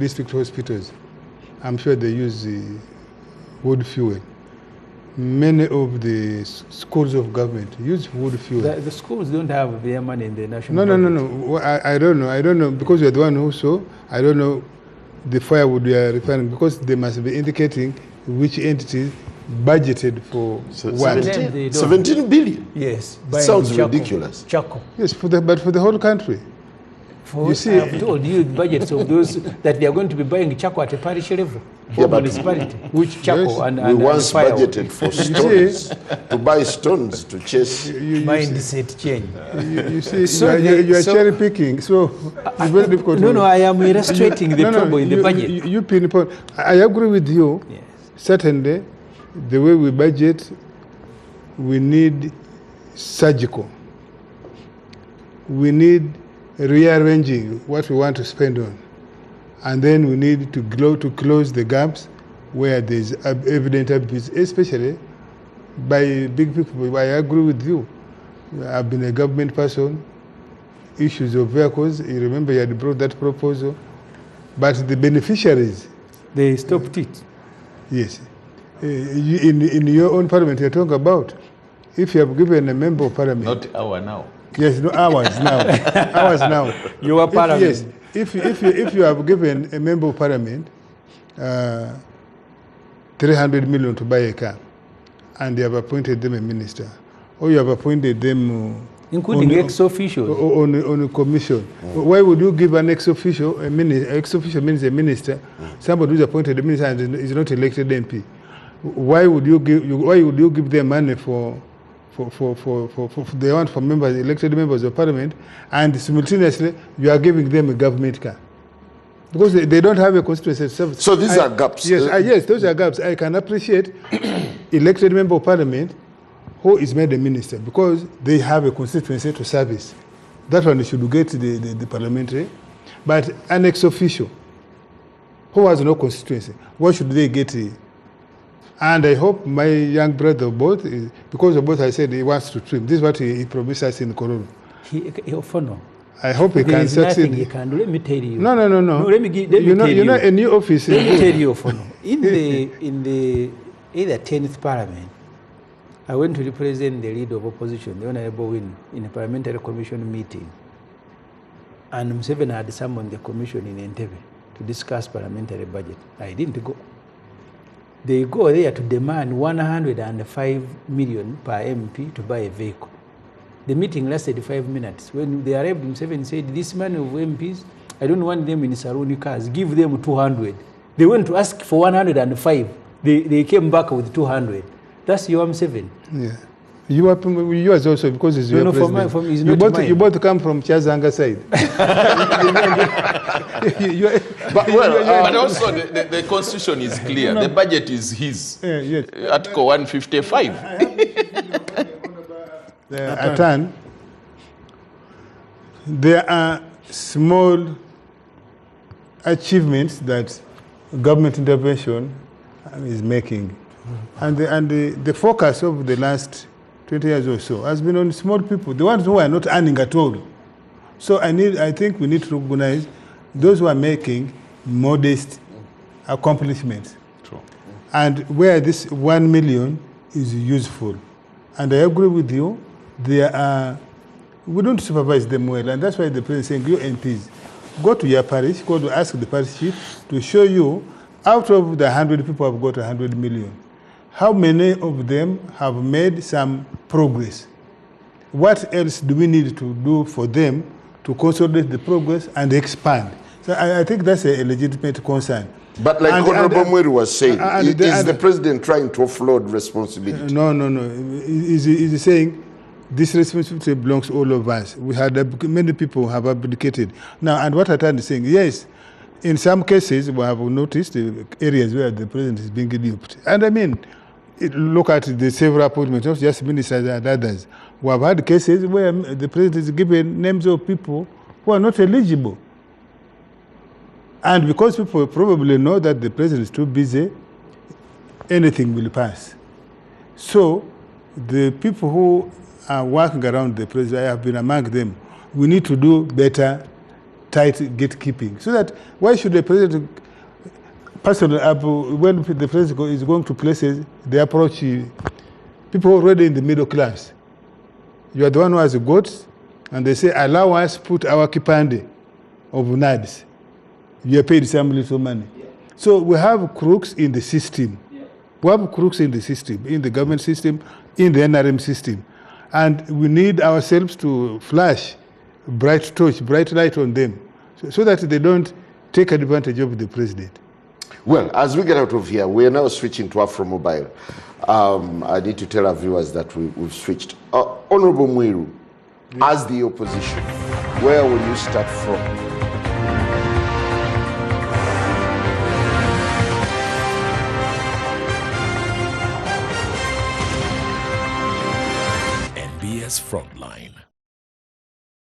district hospitals, I'm sure they use the wood fuel. Many of the schools of government use wood fuel. The schools don't have their money in the national budget. No. I don't know because you're the one who saw. I don't know the firewood you are referring because they must be indicating which entities budgeted for what. 17 billion? Yes. Sounds ridiculous. Charcoal. Yes, but for the whole country. You see, I've told you budgets of those that they are going to be buying charcoal at a parish level or municipality. Which charcoal and we once firewood. budgeted for stones to buy stones to chase. Mindset change. You see, so you are cherry picking. So it's very difficult. No, I am illustrating the trouble in the budget. You pinpoint. I agree with you. Yes. Certainly, the way we budget, we need surgical. We need rearranging what we want to spend on. And then we need to close the gaps where there's evident abuse, especially by big people. I agree with you. I've been a government person. Issues of vehicles, you remember you had brought that proposal. But the beneficiaries... They stopped it. Yes. In your own parliament, you're talking about, if you have given a member of parliament... Not our now. Yes, no, hours now. Hours now. Your parliament. Yes. If you have given a member of parliament 300 million to buy a car, and you have appointed them a minister, or you have appointed them... including ex-officials. On a commission. Why would you give an ex-official, ex-official means a minister, somebody who is appointed a minister and is not elected MP? Why would you give them money for they want for members, elected members of parliament, and simultaneously you are giving them a government car? Because they don't have a constituency service. So these are gaps. Yes, yes, those are gaps. I can appreciate elected member of parliament who is made a minister because they have a constituency to service. That one should get the parliamentary. But an ex-official who has no constituency, what should they get? And I hope my young brother both, because of both I said he wants to trim. This is what he promised us in Kololo. I hope he can succeed. He can do. Let me tell you. No. Let me tell you. You know, a new office. Let me tell you, in the either 10th parliament, I went to represent the leader of opposition, the Honorable Win, in a parliamentary commission meeting. And Museveni had summoned the commission in Entebbe to discuss parliamentary budget. I didn't go. They go there to demand 105 million per MP to buy a vehicle. The meeting lasted 5 minutes. When they arrived, Museveni said, this man of MPs, I don't want them in Saruni cars, give them 200. They went to ask for 105. They came back with 200. That's your Museveni. Yeah. Yours also, because it's your president. For me, it's not mine. You both come from Chazanga side. But also the constitution is clear. The budget is his. Yes. Article 155. Atan, there are small achievements that government intervention is making. And the focus of the last 20 years or so has been on small people, the ones who are not earning at all. So I think we need to recognize those who are making modest accomplishments. True. And where this 1 million is useful. And I agree with you, we don't supervise them well, and that's why the president is saying, you MPs, go to your parish, go to ask the parish chief to show you, out of the 100 people who have got 100 million, how many of them have made some progress? What else do we need to do for them to consolidate the progress and expand? So I think that's a legitimate concern. But like Honorable Mweru was saying, is the president trying to offload responsibility? No. He's saying this responsibility belongs to all of us. We had many people have abdicated. Now, and what Atan is saying, yes, in some cases we have noticed the areas where the president is being duped. And I mean, look at the several appointments, not just ministers and others. We have had cases where the president is given names of people who are not eligible. And because people probably know that the president is too busy, anything will pass. So the people who are working around the president, I have been among them, we need to do better, tight gatekeeping. So that why should the president, personally, when the president is going to places, they approach people already in the middle class. You are the one who has a goat, and they say, allow us put our kipande of nads. You are paid some little money. Yeah. So we have crooks in the system. Yeah. We have crooks in the system, in the government system, in the NRM system. And we need ourselves to flash bright torch, bright light on them, so that they don't take advantage of the president. Well, as we get out of here, we are now switching to Afro Mobile. I need to tell our viewers that we've switched. Honorable Mwiru, as the opposition, where will you start from? NBS Frontline.